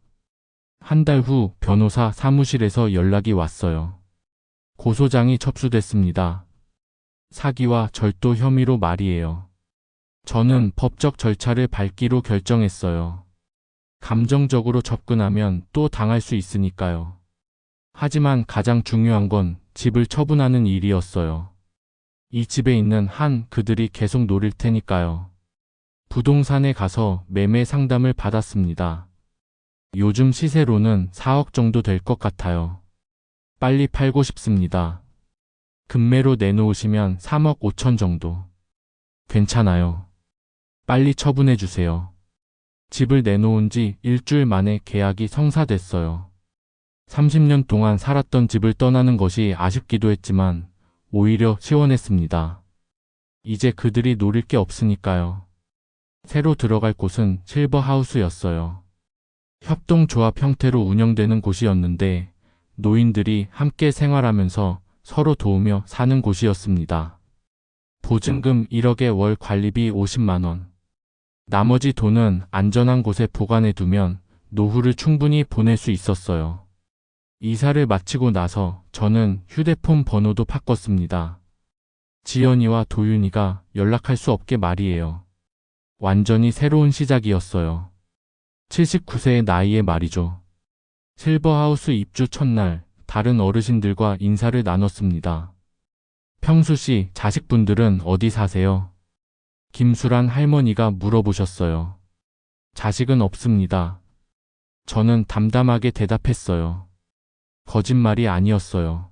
한 달 후 변호사 사무실에서 연락이 왔어요. 고소장이 접수됐습니다. 사기와 절도 혐의로 말이에요. 저는 법적 절차를 밟기로 결정했어요. 감정적으로 접근하면 또 당할 수 있으니까요. 하지만 가장 중요한 건 집을 처분하는 일이었어요. 이 집에 있는 그들이 계속 노릴 테니까요. 부동산에 가서 매매 상담을 받았습니다. 요즘 시세로는 4억 정도 될 것 같아요. 빨리 팔고 싶습니다. 금매로 내놓으시면 3억 5천 정도. 괜찮아요. 빨리 처분해 주세요. 집을 내놓은 지 일주일 만에 계약이 성사됐어요. 30년 동안 살았던 집을 떠나는 것이 아쉽기도 했지만 오히려 시원했습니다. 이제 그들이 노릴 게 없으니까요. 새로 들어갈 곳은 실버하우스였어요. 협동조합 형태로 운영되는 곳이었는데 노인들이 함께 생활하면서 서로 도우며 사는 곳이었습니다. 보증금 1억에 월 관리비 50만 원. 나머지 돈은 안전한 곳에 보관해 두면 노후를 충분히 보낼 수 있었어요. 이사를 마치고 나서 저는 휴대폰 번호도 바꿨습니다. 지연이와 도윤이가 연락할 수 없게 말이에요. 완전히 새로운 시작이었어요. 79세의 나이에 말이죠. 실버하우스 입주 첫날 다른 어르신들과 인사를 나눴습니다. 평수 씨, 자식분들은 어디 사세요? 김수란 할머니가 물어보셨어요. 자식은 없습니다. 저는 담담하게 대답했어요. 거짓말이 아니었어요.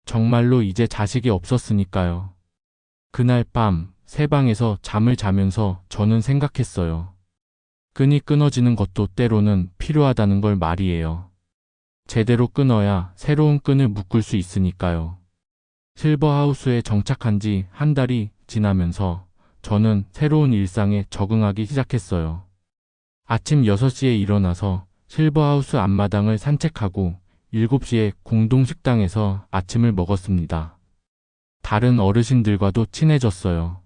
정말로 이제 자식이 없었으니까요. 그날 밤 새 방에서 잠을 자면서 저는 생각했어요. 끈이 끊어지는 것도 때로는 필요하다는 걸 말이에요. 제대로 끊어야 새로운 끈을 묶을 수 있으니까요. 실버하우스에 정착한 지 한 달이 지나면서 저는 새로운 일상에 적응하기 시작했어요. 아침 6시에 일어나서 실버하우스 앞마당을 산책하고 7시에 공동식당에서 아침을 먹었습니다. 다른 어르신들과도 친해졌어요.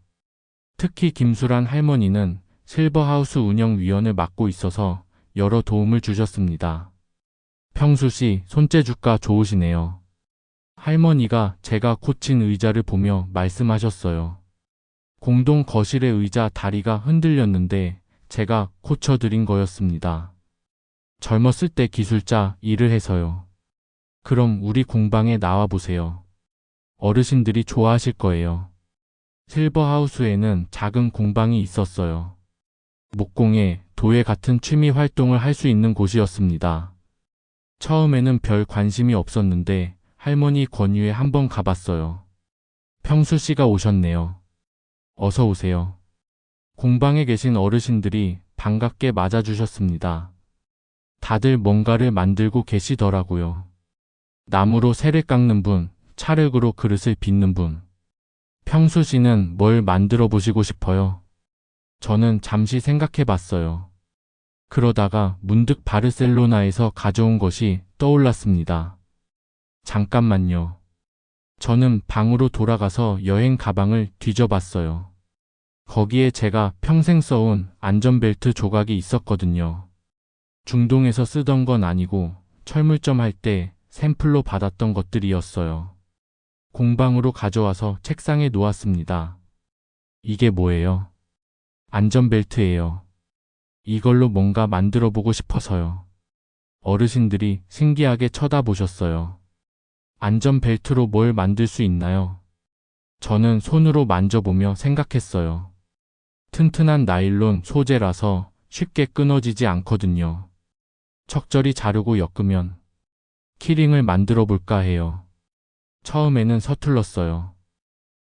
특히 김수란 할머니는 실버하우스 운영위원을 맡고 있어서 여러 도움을 주셨습니다. 평수 씨, 손재주가 좋으시네요. 할머니가 제가 고친 의자를 보며 말씀하셨어요. 공동 거실의 의자 다리가 흔들렸는데 제가 고쳐드린 거였습니다. 젊었을 때 기술자 일을 해서요. 그럼 우리 공방에 나와 보세요. 어르신들이 좋아하실 거예요. 실버하우스에는 작은 공방이 있었어요. 목공예, 도예 같은 취미 활동을 할 수 있는 곳이었습니다. 처음에는 별 관심이 없었는데 할머니 권유에 한번 가봤어요. 평수 씨가 오셨네요. 어서 오세요. 공방에 계신 어르신들이 반갑게 맞아주셨습니다. 다들 뭔가를 만들고 계시더라고요. 나무로 새를 깎는 분, 찰흙으로 그릇을 빚는 분. 평수 씨는 뭘 만들어 보시고 싶어요? 저는 잠시 생각해 봤어요. 그러다가 문득 바르셀로나에서 가져온 것이 떠올랐습니다. 잠깐만요. 저는 방으로 돌아가서 여행 가방을 뒤져봤어요. 거기에 제가 평생 써온 안전벨트 조각이 있었거든요. 중동에서 쓰던 건 아니고 철물점 할 때 샘플로 받았던 것들이었어요. 공방으로 가져와서 책상에 놓았습니다. 이게 뭐예요? 안전벨트예요. 이걸로 뭔가 만들어 보고 싶어서요. 어르신들이 신기하게 쳐다보셨어요. 안전벨트로 뭘 만들 수 있나요? 저는 손으로 만져보며 생각했어요. 튼튼한 나일론 소재라서 쉽게 끊어지지 않거든요. 적절히 자르고 엮으면 키링을 만들어 볼까 해요. 처음에는 서툴렀어요.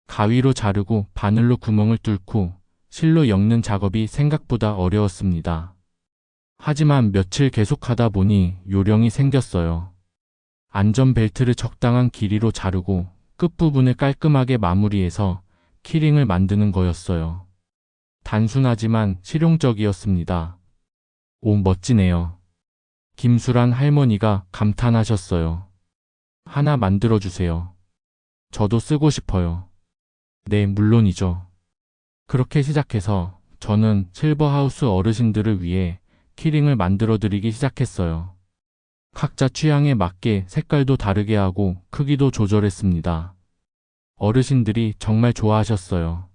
가위로 자르고 바늘로 구멍을 뚫고 실로 엮는 작업이 생각보다 어려웠습니다. 하지만 며칠 계속하다 보니 요령이 생겼어요. 안전벨트를 적당한 길이로 자르고 끝부분을 깔끔하게 마무리해서 키링을 만드는 거였어요. 단순하지만 실용적이었습니다. 오, 멋지네요. 김수란 할머니가 감탄하셨어요. 하나 만들어주세요. 저도 쓰고 싶어요. 네, 물론이죠. 그렇게 시작해서 저는 실버하우스 어르신들을 위해 키링을 만들어드리기 시작했어요. 각자 취향에 맞게 색깔도 다르게 하고 크기도 조절했습니다. 어르신들이 정말 좋아하셨어요.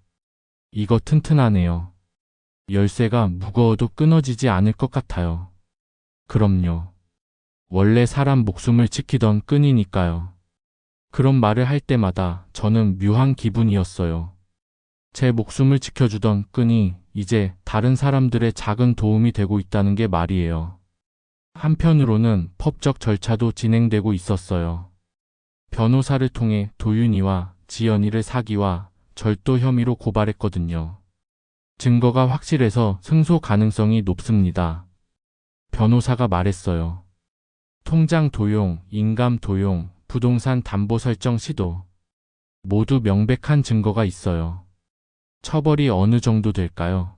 이거 튼튼하네요. 열쇠가 무거워도 끊어지지 않을 것 같아요. 그럼요. 원래 사람 목숨을 지키던 끈이니까요. 그런 말을 할 때마다 저는 묘한 기분이었어요. 제 목숨을 지켜주던 끈이 이제 다른 사람들의 작은 도움이 되고 있다는 게 말이에요. 한편으로는 법적 절차도 진행되고 있었어요. 변호사를 통해 도윤이와 지연이를 사기와 절도 혐의로 고발했거든요. 증거가 확실해서 승소 가능성이 높습니다. 변호사가 말했어요. 통장 도용, 인감 도용, 부동산 담보 설정 시도. 모두 명백한 증거가 있어요. 처벌이 어느 정도 될까요?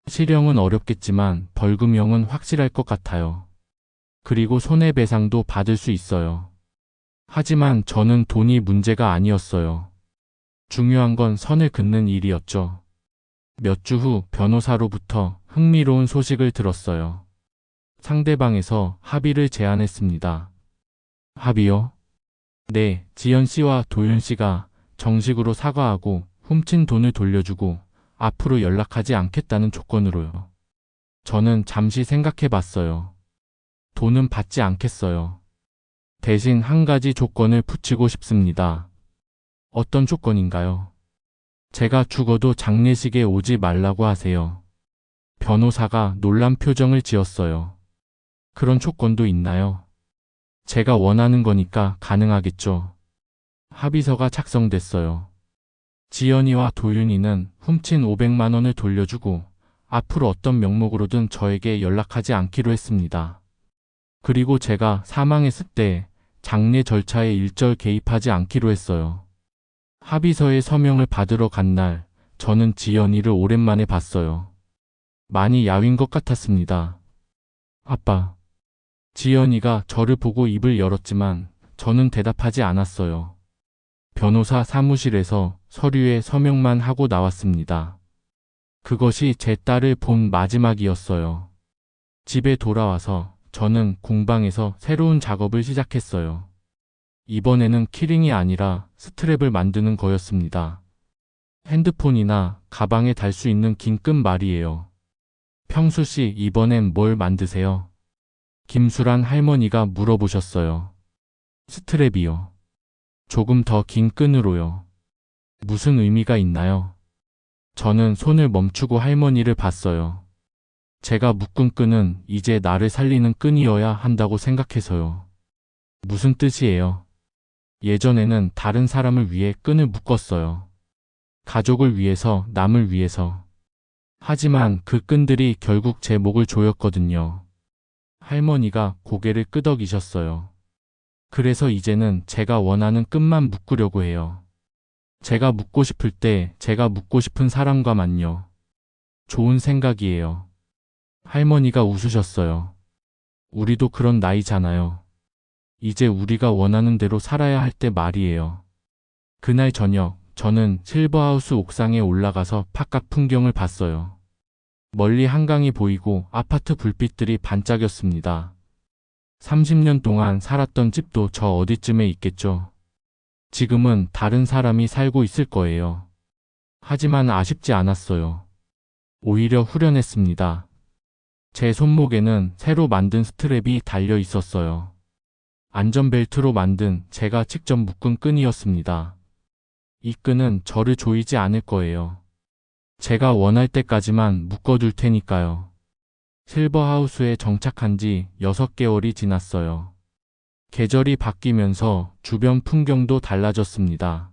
실형은 어렵겠지만 벌금형은 확실할 것 같아요. 그리고 손해배상도 받을 수 있어요. 하지만 저는 돈이 문제가 아니었어요. 중요한 건 선을 긋는 일이었죠. 몇 주 후 변호사로부터 흥미로운 소식을 들었어요. 상대방에서 합의를 제안했습니다. 합의요? 네, 지연 씨와 도윤 씨가 정식으로 사과하고 훔친 돈을 돌려주고 앞으로 연락하지 않겠다는 조건으로요. 저는 잠시 생각해 봤어요. 돈은 받지 않겠어요. 대신 한 가지 조건을 붙이고 싶습니다. 어떤 조건인가요? 제가 죽어도 장례식에 오지 말라고 하세요. 변호사가 놀란 표정을 지었어요. 그런 조건도 있나요? 제가 원하는 거니까 가능하겠죠. 합의서가 작성됐어요. 지연이와 도윤이는 훔친 500만 원을 돌려주고 앞으로 어떤 명목으로든 저에게 연락하지 않기로 했습니다. 그리고 제가 사망했을 때 장례 절차에 일절 개입하지 않기로 했어요. 합의서에 서명을 받으러 간 날, 저는 지연이를 오랜만에 봤어요. 많이 야윈 것 같았습니다. 아빠. 지연이가 저를 보고 입을 열었지만 저는 대답하지 않았어요. 변호사 사무실에서 서류에 서명만 하고 나왔습니다. 그것이 제 딸을 본 마지막이었어요. 집에 돌아와서 저는 공방에서 새로운 작업을 시작했어요. 이번에는 키링이 아니라 스트랩을 만드는 거였습니다. 핸드폰이나 가방에 달 수 있는 긴 끈 말이에요. 평수 씨, 이번엔 뭘 만드세요? 김수란 할머니가 물어보셨어요. 스트랩이요. 조금 더 긴 끈으로요. 무슨 의미가 있나요? 저는 손을 멈추고 할머니를 봤어요. 제가 묶은 끈은 이제 나를 살리는 끈이어야 한다고 생각해서요. 무슨 뜻이에요? 예전에는 다른 사람을 위해 끈을 묶었어요. 가족을 위해서, 남을 위해서. 하지만 그 끈들이 결국 제 목을 조였거든요. 할머니가 고개를 끄덕이셨어요. 그래서 이제는 제가 원하는 끈만 묶으려고 해요. 제가 묶고 싶을 때 제가 묶고 싶은 사람과만요. 좋은 생각이에요. 할머니가 웃으셨어요. 우리도 그런 나이잖아요. 이제 우리가 원하는 대로 살아야 할 때 말이에요. 그날 저녁, 저는 실버하우스 옥상에 올라가서 바깥 풍경을 봤어요. 멀리 한강이 보이고 아파트 불빛들이 반짝였습니다. 30년 동안 살았던 집도 저 어디쯤에 있겠죠. 지금은 다른 사람이 살고 있을 거예요. 하지만 아쉽지 않았어요. 오히려 후련했습니다. 제 손목에는 새로 만든 스트랩이 달려 있었어요. 안전벨트로 만든 제가 직접 묶은 끈이었습니다. 이 끈은 저를 조이지 않을 거예요. 제가 원할 때까지만 묶어둘 테니까요. 실버하우스에 정착한 지 6개월이 지났어요. 계절이 바뀌면서 주변 풍경도 달라졌습니다.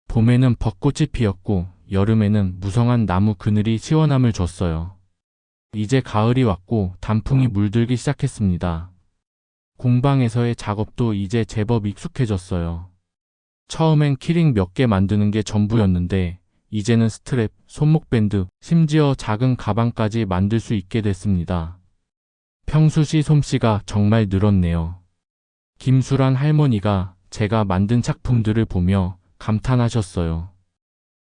봄에는 벚꽃이 피었고 여름에는 무성한 나무 그늘이 시원함을 줬어요. 이제 가을이 왔고 단풍이 물들기 시작했습니다. 공방에서의 작업도 이제 제법 익숙해졌어요. 처음엔 키링 몇 개 만드는 게 전부였는데 이제는 스트랩, 손목밴드, 심지어 작은 가방까지 만들 수 있게 됐습니다. 평수 씨 솜씨가 정말 늘었네요. 김수란 할머니가 제가 만든 작품들을 보며 감탄하셨어요.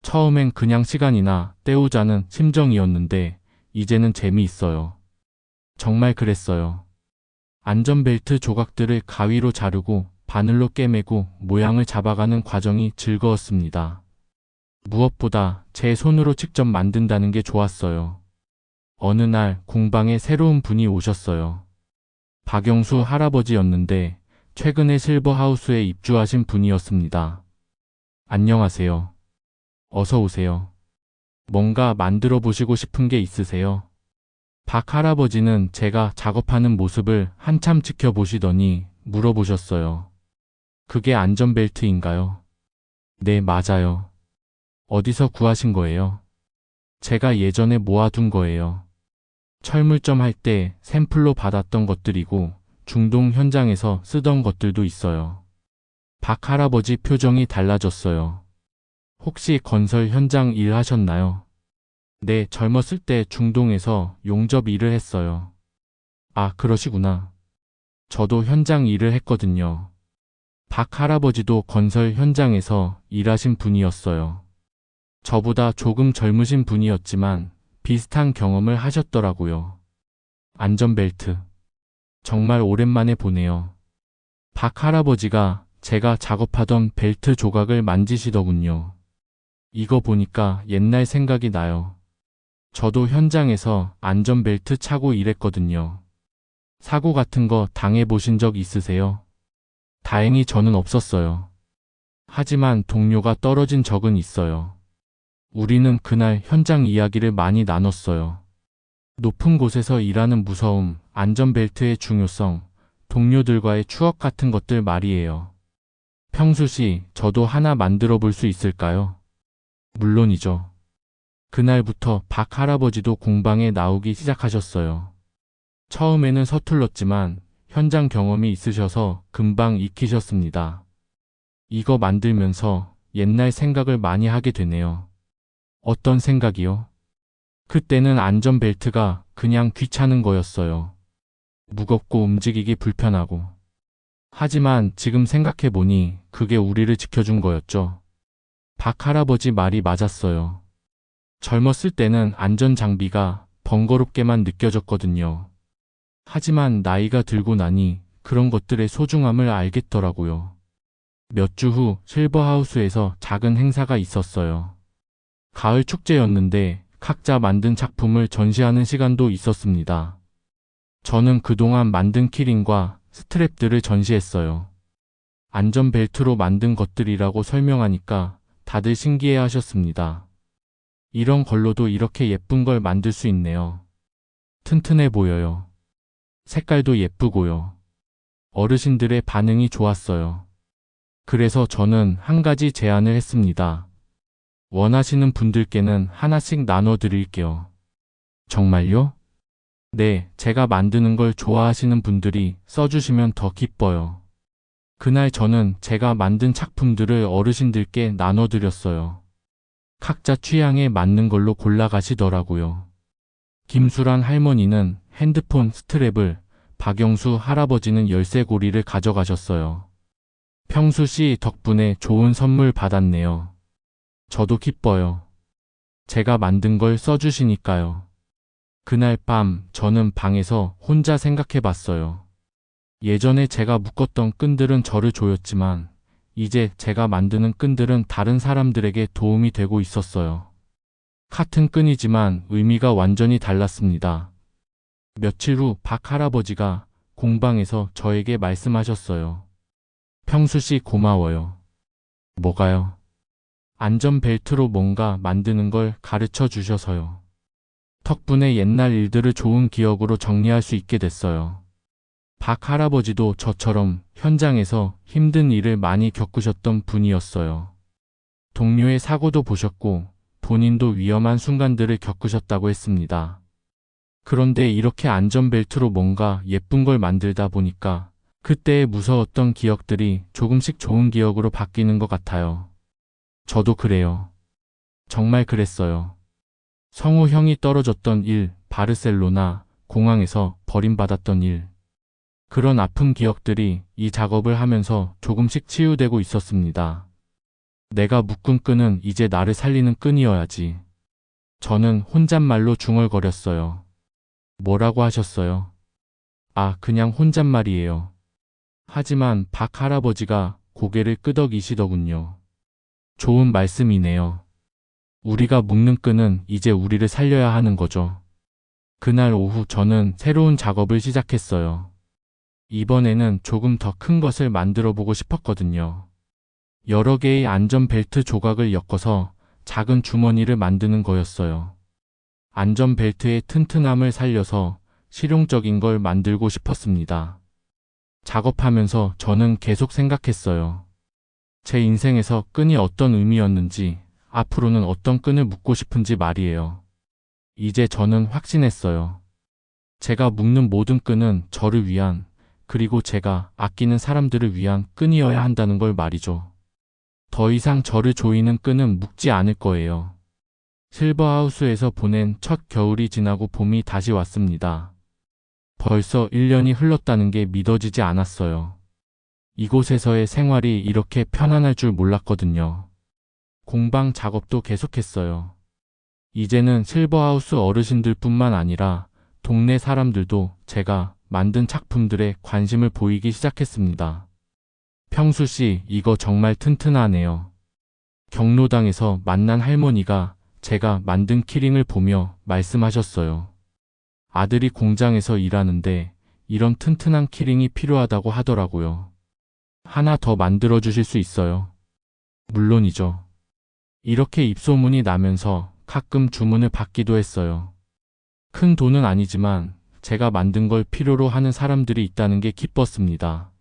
처음엔 그냥 시간이나 때우자는 심정이었는데 이제는 재미있어요. 정말 그랬어요. 안전벨트 조각들을 가위로 자르고 바늘로 꿰매고 모양을 잡아가는 과정이 즐거웠습니다. 무엇보다 제 손으로 직접 만든다는 게 좋았어요. 어느 날 공방에 새로운 분이 오셨어요. 박영수 할아버지였는데 최근에 실버하우스에 입주하신 분이었습니다. 안녕하세요. 어서 오세요. 뭔가 만들어 보시고 싶은 게 있으세요? 박 할아버지는 제가 작업하는 모습을 한참 지켜보시더니 물어보셨어요. 그게 안전벨트인가요? 네, 맞아요. 어디서 구하신 거예요? 제가 예전에 모아둔 거예요. 철물점 할 때 샘플로 받았던 것들이고 중동 현장에서 쓰던 것들도 있어요. 박 할아버지 표정이 달라졌어요. 혹시 건설 현장 일 하셨나요? 네, 젊었을 때 중동에서 용접 일을 했어요. 아, 그러시구나. 저도 현장 일을 했거든요. 박 할아버지도 건설 현장에서 일하신 분이었어요. 저보다 조금 젊으신 분이었지만 비슷한 경험을 하셨더라고요. 안전벨트. 정말 오랜만에 보네요. 박 할아버지가 제가 작업하던 벨트 조각을 만지시더군요. 이거 보니까 옛날 생각이 나요. 저도 현장에서 안전벨트 차고 일했거든요. 사고 같은 거 당해보신 적 있으세요? 다행히 저는 없었어요. 하지만 동료가 떨어진 적은 있어요. 우리는 그날 현장 이야기를 많이 나눴어요. 높은 곳에서 일하는 무서움, 안전벨트의 중요성, 동료들과의 추억 같은 것들 말이에요. 평수 씨, 저도 하나 만들어 볼 수 있을까요? 물론이죠. 그날부터 박 할아버지도 공방에 나오기 시작하셨어요. 처음에는 서툴렀지만 현장 경험이 있으셔서 금방 익히셨습니다. 이거 만들면서 옛날 생각을 많이 하게 되네요. 어떤 생각이요? 그때는 안전벨트가 그냥 귀찮은 거였어요. 무겁고 움직이기 불편하고. 하지만 지금 생각해보니 그게 우리를 지켜준 거였죠. 박 할아버지 말이 맞았어요. 젊었을 때는 안전장비가 번거롭게만 느껴졌거든요. 하지만 나이가 들고 나니 그런 것들의 소중함을 알겠더라고요. 몇 주 후 실버하우스에서 작은 행사가 있었어요. 가을 축제였는데 각자 만든 작품을 전시하는 시간도 있었습니다. 저는 그동안 만든 키링과 스트랩들을 전시했어요. 안전벨트로 만든 것들이라고 설명하니까 다들 신기해 하셨습니다. 이런 걸로도 이렇게 예쁜 걸 만들 수 있네요. 튼튼해 보여요. 색깔도 예쁘고요. 어르신들의 반응이 좋았어요. 그래서 저는 한 가지 제안을 했습니다. 원하시는 분들께는 하나씩 나눠 드릴게요. 정말요? 네, 제가 만드는 걸 좋아하시는 분들이 써주시면 더 기뻐요. 그날 저는 제가 만든 작품들을 어르신들께 나눠드렸어요. 각자 취향에 맞는 걸로 골라가시더라고요. 김수란 할머니는 핸드폰 스트랩을, 박영수 할아버지는 열쇠고리를 가져가셨어요. 평수 씨 덕분에 좋은 선물 받았네요. 저도 기뻐요. 제가 만든 걸 써주시니까요. 그날 밤 저는 방에서 혼자 생각해 봤어요. 예전에 제가 묶었던 끈들은 저를 조였지만 이제 제가 만드는 끈들은 다른 사람들에게 도움이 되고 있었어요. 같은 끈이지만 의미가 완전히 달랐습니다. 며칠 후 박 할아버지가 공방에서 저에게 말씀하셨어요. 평수 씨 고마워요. 뭐가요? 안전벨트로 뭔가 만드는 걸 가르쳐 주셔서요. 덕분에 옛날 일들을 좋은 기억으로 정리할 수 있게 됐어요. 박 할아버지도 저처럼 현장에서 힘든 일을 많이 겪으셨던 분이었어요. 동료의 사고도 보셨고 본인도 위험한 순간들을 겪으셨다고 했습니다. 그런데 이렇게 안전벨트로 뭔가 예쁜 걸 만들다 보니까 그때의 무서웠던 기억들이 조금씩 좋은 기억으로 바뀌는 것 같아요. 저도 그래요. 정말 그랬어요. 성우 형이 떨어졌던 일, 바르셀로나 공항에서 버림받았던 일. 그런 아픈 기억들이 이 작업을 하면서 조금씩 치유되고 있었습니다. 내가 묶은 끈은 이제 나를 살리는 끈이어야지. 저는 혼잣말로 중얼거렸어요. 뭐라고 하셨어요? 아, 그냥 혼잣말이에요. 하지만 박 할아버지가 고개를 끄덕이시더군요. 좋은 말씀이네요. 우리가 묶는 끈은 이제 우리를 살려야 하는 거죠. 그날 오후 저는 새로운 작업을 시작했어요. 이번에는 조금 더 큰 것을 만들어 보고 싶었거든요. 여러 개의 안전벨트 조각을 엮어서 작은 주머니를 만드는 거였어요. 안전벨트의 튼튼함을 살려서 실용적인 걸 만들고 싶었습니다. 작업하면서 저는 계속 생각했어요. 제 인생에서 끈이 어떤 의미였는지, 앞으로는 어떤 끈을 묶고 싶은지 말이에요. 이제 저는 확신했어요. 제가 묶는 모든 끈은 저를 위한, 그리고 제가 아끼는 사람들을 위한 끈이어야 한다는 걸 말이죠. 더 이상 저를 조이는 끈은 묶지 않을 거예요. 실버하우스에서 보낸 첫 겨울이 지나고 봄이 다시 왔습니다. 벌써 1년이 흘렀다는 게 믿어지지 않았어요. 이곳에서의 생활이 이렇게 편안할 줄 몰랐거든요. 공방 작업도 계속했어요. 이제는 실버하우스 어르신들뿐만 아니라 동네 사람들도 제가 만든 작품들에 관심을 보이기 시작했습니다. 평수 씨, 이거 정말 튼튼하네요. 경로당에서 만난 할머니가 제가 만든 키링을 보며 말씀하셨어요. 아들이 공장에서 일하는데 이런 튼튼한 키링이 필요하다고 하더라고요. 하나 더 만들어 주실 수 있어요? 물론이죠. 이렇게 입소문이 나면서 가끔 주문을 받기도 했어요. 큰 돈은 아니지만 제가 만든 걸 필요로 하는 사람들이 있다는 게 기뻤습니다.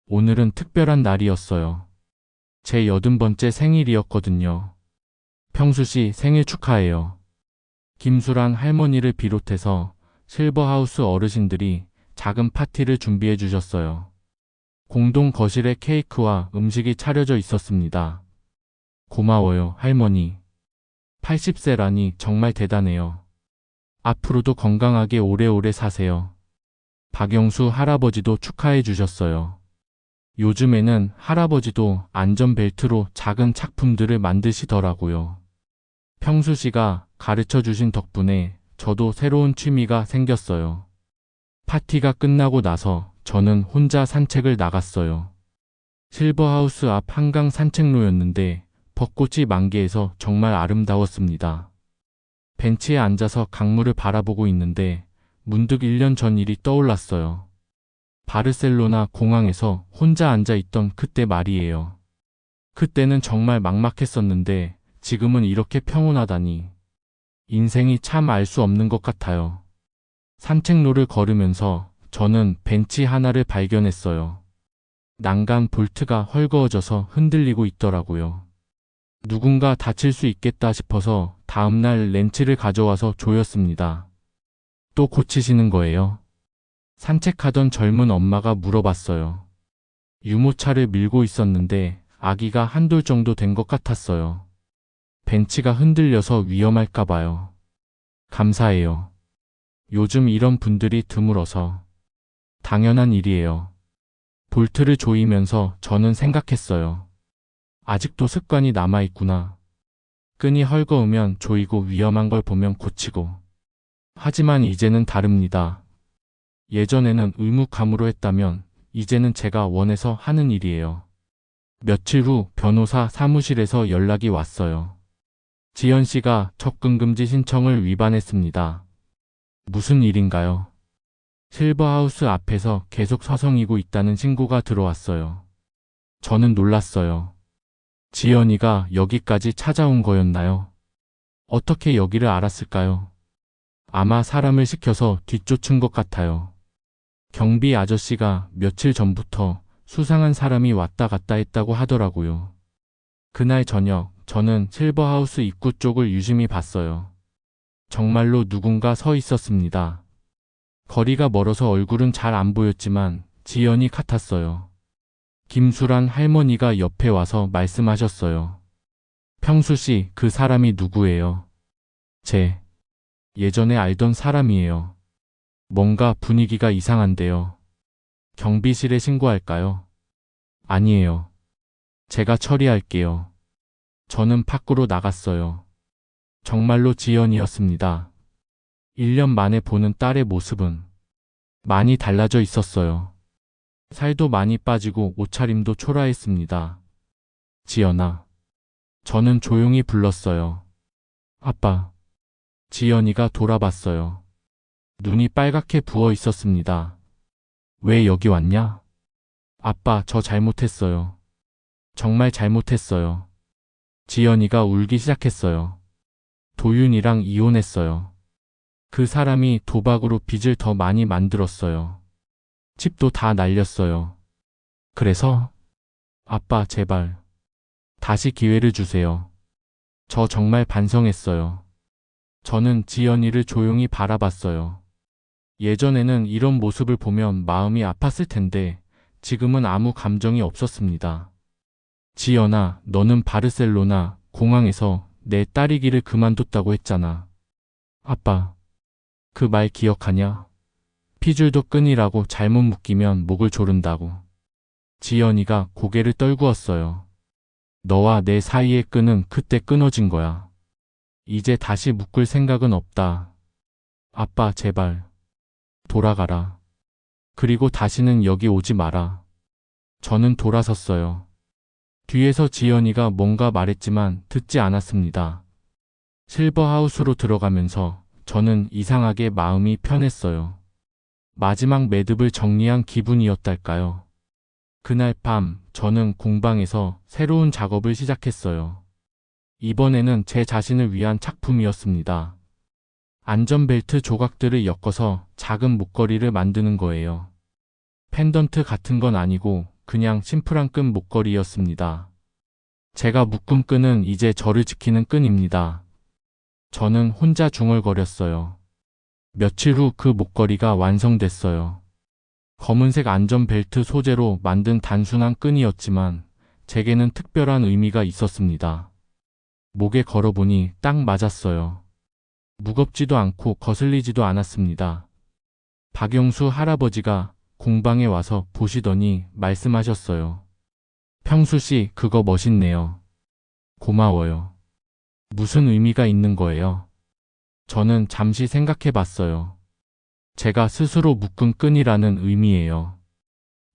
오늘은 특별한 날이었어요. 제 80번째 생일이었거든요. 평수 씨 생일 축하해요. 김수란 할머니를 비롯해서 실버하우스 어르신들이 작은 파티를 준비해 주셨어요. 공동 거실에 케이크와 음식이 차려져 있었습니다. 고마워요, 할머니. 80세라니 정말 대단해요. 앞으로도 건강하게 오래오래 사세요. 박영수 할아버지도 축하해 주셨어요. 요즘에는 할아버지도 안전벨트로 작은 작품들을 만드시더라고요. 평수 씨가 가르쳐 주신 덕분에 저도 새로운 취미가 생겼어요. 파티가 끝나고 나서 저는 혼자 산책을 나갔어요. 실버하우스 앞 한강 산책로였는데 벚꽃이 만개해서 정말 아름다웠습니다. 벤치에 앉아서 강물을 바라보고 있는데 문득 1년 전 일이 떠올랐어요. 바르셀로나 공항에서 혼자 앉아 있던 그때 말이에요. 그때는 정말 막막했었는데 지금은 이렇게 평온하다니. 인생이 참 알 수 없는 것 같아요. 산책로를 걸으면서 저는 벤치 하나를 발견했어요. 난간 볼트가 헐거워져서 흔들리고 있더라고요. 누군가 다칠 수 있겠다 싶어서 다음날 렌치를 가져와서 조였습니다. 또 고치시는 거예요? 산책하던 젊은 엄마가 물어봤어요. 유모차를 밀고 있었는데 아기가 한돌 정도 된 것 같았어요. 벤치가 흔들려서 위험할까 봐요. 감사해요. 요즘 이런 분들이 드물어서. 당연한 일이에요. 볼트를 조이면서 저는 생각했어요. 아직도 습관이 남아있구나. 끈이 헐거우면 조이고 위험한 걸 보면 고치고. 하지만 이제는 다릅니다. 예전에는 의무감으로 했다면 이제는 제가 원해서 하는 일이에요. 며칠 후 변호사 사무실에서 연락이 왔어요. 지연 씨가 접근금지 신청을 위반했습니다. 무슨 일인가요? 실버하우스 앞에서 계속 서성이고 있다는 신고가 들어왔어요. 저는 놀랐어요. 지연이가 여기까지 찾아온 거였나요? 어떻게 여기를 알았을까요? 아마 사람을 시켜서 뒤쫓은 것 같아요. 경비 아저씨가 며칠 전부터 수상한 사람이 왔다 갔다 했다고 하더라고요. 그날 저녁 저는 실버하우스 입구 쪽을 유심히 봤어요. 정말로 누군가 서 있었습니다. 거리가 멀어서 얼굴은 잘 안 보였지만 지연이 같았어요. 김수란 할머니가 옆에 와서 말씀하셨어요. 평수 씨, 그 사람이 누구예요? 예전에 알던 사람이에요. 뭔가 분위기가 이상한데요. 경비실에 신고할까요? 아니에요. 제가 처리할게요. 저는 밖으로 나갔어요. 정말로 지연이었습니다. 1년 만에 보는 딸의 모습은 많이 달라져 있었어요. 살도 많이 빠지고 옷차림도 초라했습니다. 지연아. 저는 조용히 불렀어요. 아빠. 지연이가 돌아봤어요. 눈이 빨갛게 부어 있었습니다. 왜 여기 왔냐? 아빠, 저 잘못했어요. 정말 잘못했어요. 지연이가 울기 시작했어요. 도윤이랑 이혼했어요. 그 사람이 도박으로 빚을 더 많이 만들었어요. 집도 다 날렸어요. 그래서? 아빠, 제발. 다시 기회를 주세요. 저 정말 반성했어요. 저는 지연이를 조용히 바라봤어요. 예전에는 이런 모습을 보면 마음이 아팠을 텐데 지금은 아무 감정이 없었습니다. 지연아, 너는 바르셀로나 공항에서 내 딸이기를 그만뒀다고 했잖아. 아빠, 그 말 기억하냐? 피줄도 끈이라고 잘못 묶이면 목을 조른다고. 지연이가 고개를 떨구었어요. 너와 내 사이의 끈은 그때 끊어진 거야. 이제 다시 묶을 생각은 없다. 아빠, 제발. 돌아가라. 그리고 다시는 여기 오지 마라. 저는 돌아섰어요. 뒤에서 지연이가 뭔가 말했지만 듣지 않았습니다. 실버하우스로 들어가면서 저는 이상하게 마음이 편했어요. 마지막 매듭을 정리한 기분이었달까요. 그날 밤 저는 공방에서 새로운 작업을 시작했어요. 이번에는 제 자신을 위한 작품이었습니다. 안전벨트 조각들을 엮어서 작은 목걸이를 만드는 거예요. 펜던트 같은 건 아니고 그냥 심플한 끈 목걸이였습니다. 제가 묶은 끈은 이제 저를 지키는 끈입니다. 저는 혼자 중얼거렸어요. 며칠 후 그 목걸이가 완성됐어요. 검은색 안전벨트 소재로 만든 단순한 끈이었지만 제게는 특별한 의미가 있었습니다. 목에 걸어보니 딱 맞았어요. 무겁지도 않고 거슬리지도 않았습니다. 박영수 할아버지가 공방에 와서 보시더니 말씀하셨어요. 평수 씨, 그거 멋있네요. 고마워요. 무슨 의미가 있는 거예요? 저는 잠시 생각해 봤어요. 제가 스스로 묶은 끈이라는 의미예요.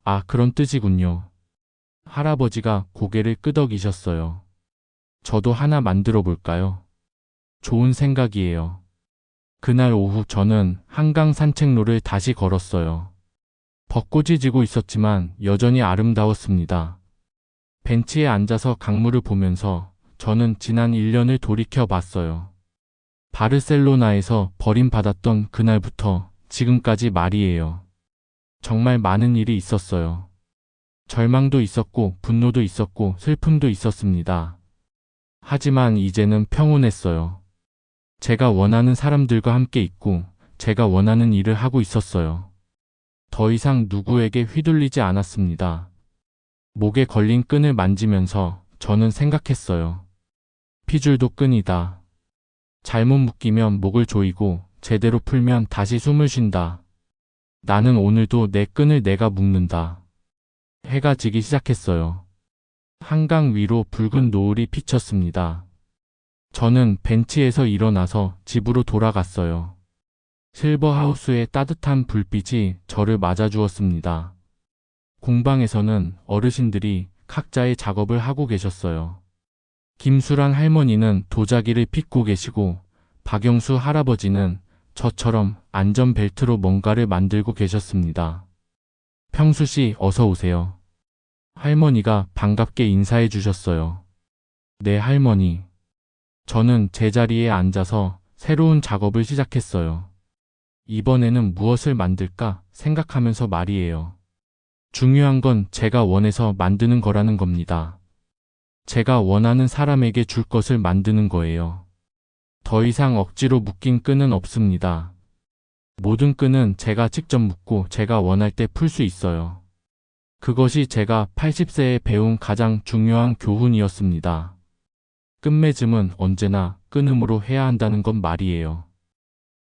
아, 그런 뜻이군요. 할아버지가 고개를 끄덕이셨어요. 저도 하나 만들어 볼까요? 좋은 생각이에요. 그날 오후 저는 한강 산책로를 다시 걸었어요. 벚꽃이 지고 있었지만 여전히 아름다웠습니다. 벤치에 앉아서 강물을 보면서 저는 지난 1년을 돌이켜 봤어요. 바르셀로나에서 버림받았던 그날부터 지금까지 말이에요. 정말 많은 일이 있었어요. 절망도 있었고 분노도 있었고 슬픔도 있었습니다. 하지만 이제는 평온했어요. 제가 원하는 사람들과 함께 있고 제가 원하는 일을 하고 있었어요. 더 이상 누구에게 휘둘리지 않았습니다. 목에 걸린 끈을 만지면서 저는 생각했어요. 피줄도 끈이다. 잘못 묶이면 목을 조이고 제대로 풀면 다시 숨을 쉰다. 나는 오늘도 내 끈을 내가 묶는다. 해가 지기 시작했어요. 한강 위로 붉은 노을이 비쳤습니다. 저는 벤치에서 일어나서 집으로 돌아갔어요. 실버하우스의 따뜻한 불빛이 저를 맞아주었습니다. 공방에서는 어르신들이 각자의 작업을 하고 계셨어요. 김수란 할머니는 도자기를 빚고 계시고 박영수 할아버지는 저처럼 안전벨트로 뭔가를 만들고 계셨습니다. 평수 씨, 어서 오세요. 할머니가 반갑게 인사해 주셨어요. 네, 할머니. 저는 제자리에 앉아서 새로운 작업을 시작했어요. 이번에는 무엇을 만들까 생각하면서 말이에요. 중요한 건 제가 원해서 만드는 거라는 겁니다. 제가 원하는 사람에게 줄 것을 만드는 거예요. 더 이상 억지로 묶인 끈은 없습니다. 모든 끈은 제가 직접 묶고 제가 원할 때 풀 수 있어요. 그것이 제가 80세에 배운 가장 중요한 교훈이었습니다. 끝맺음은 언제나 끊음으로 해야 한다는 건 말이에요.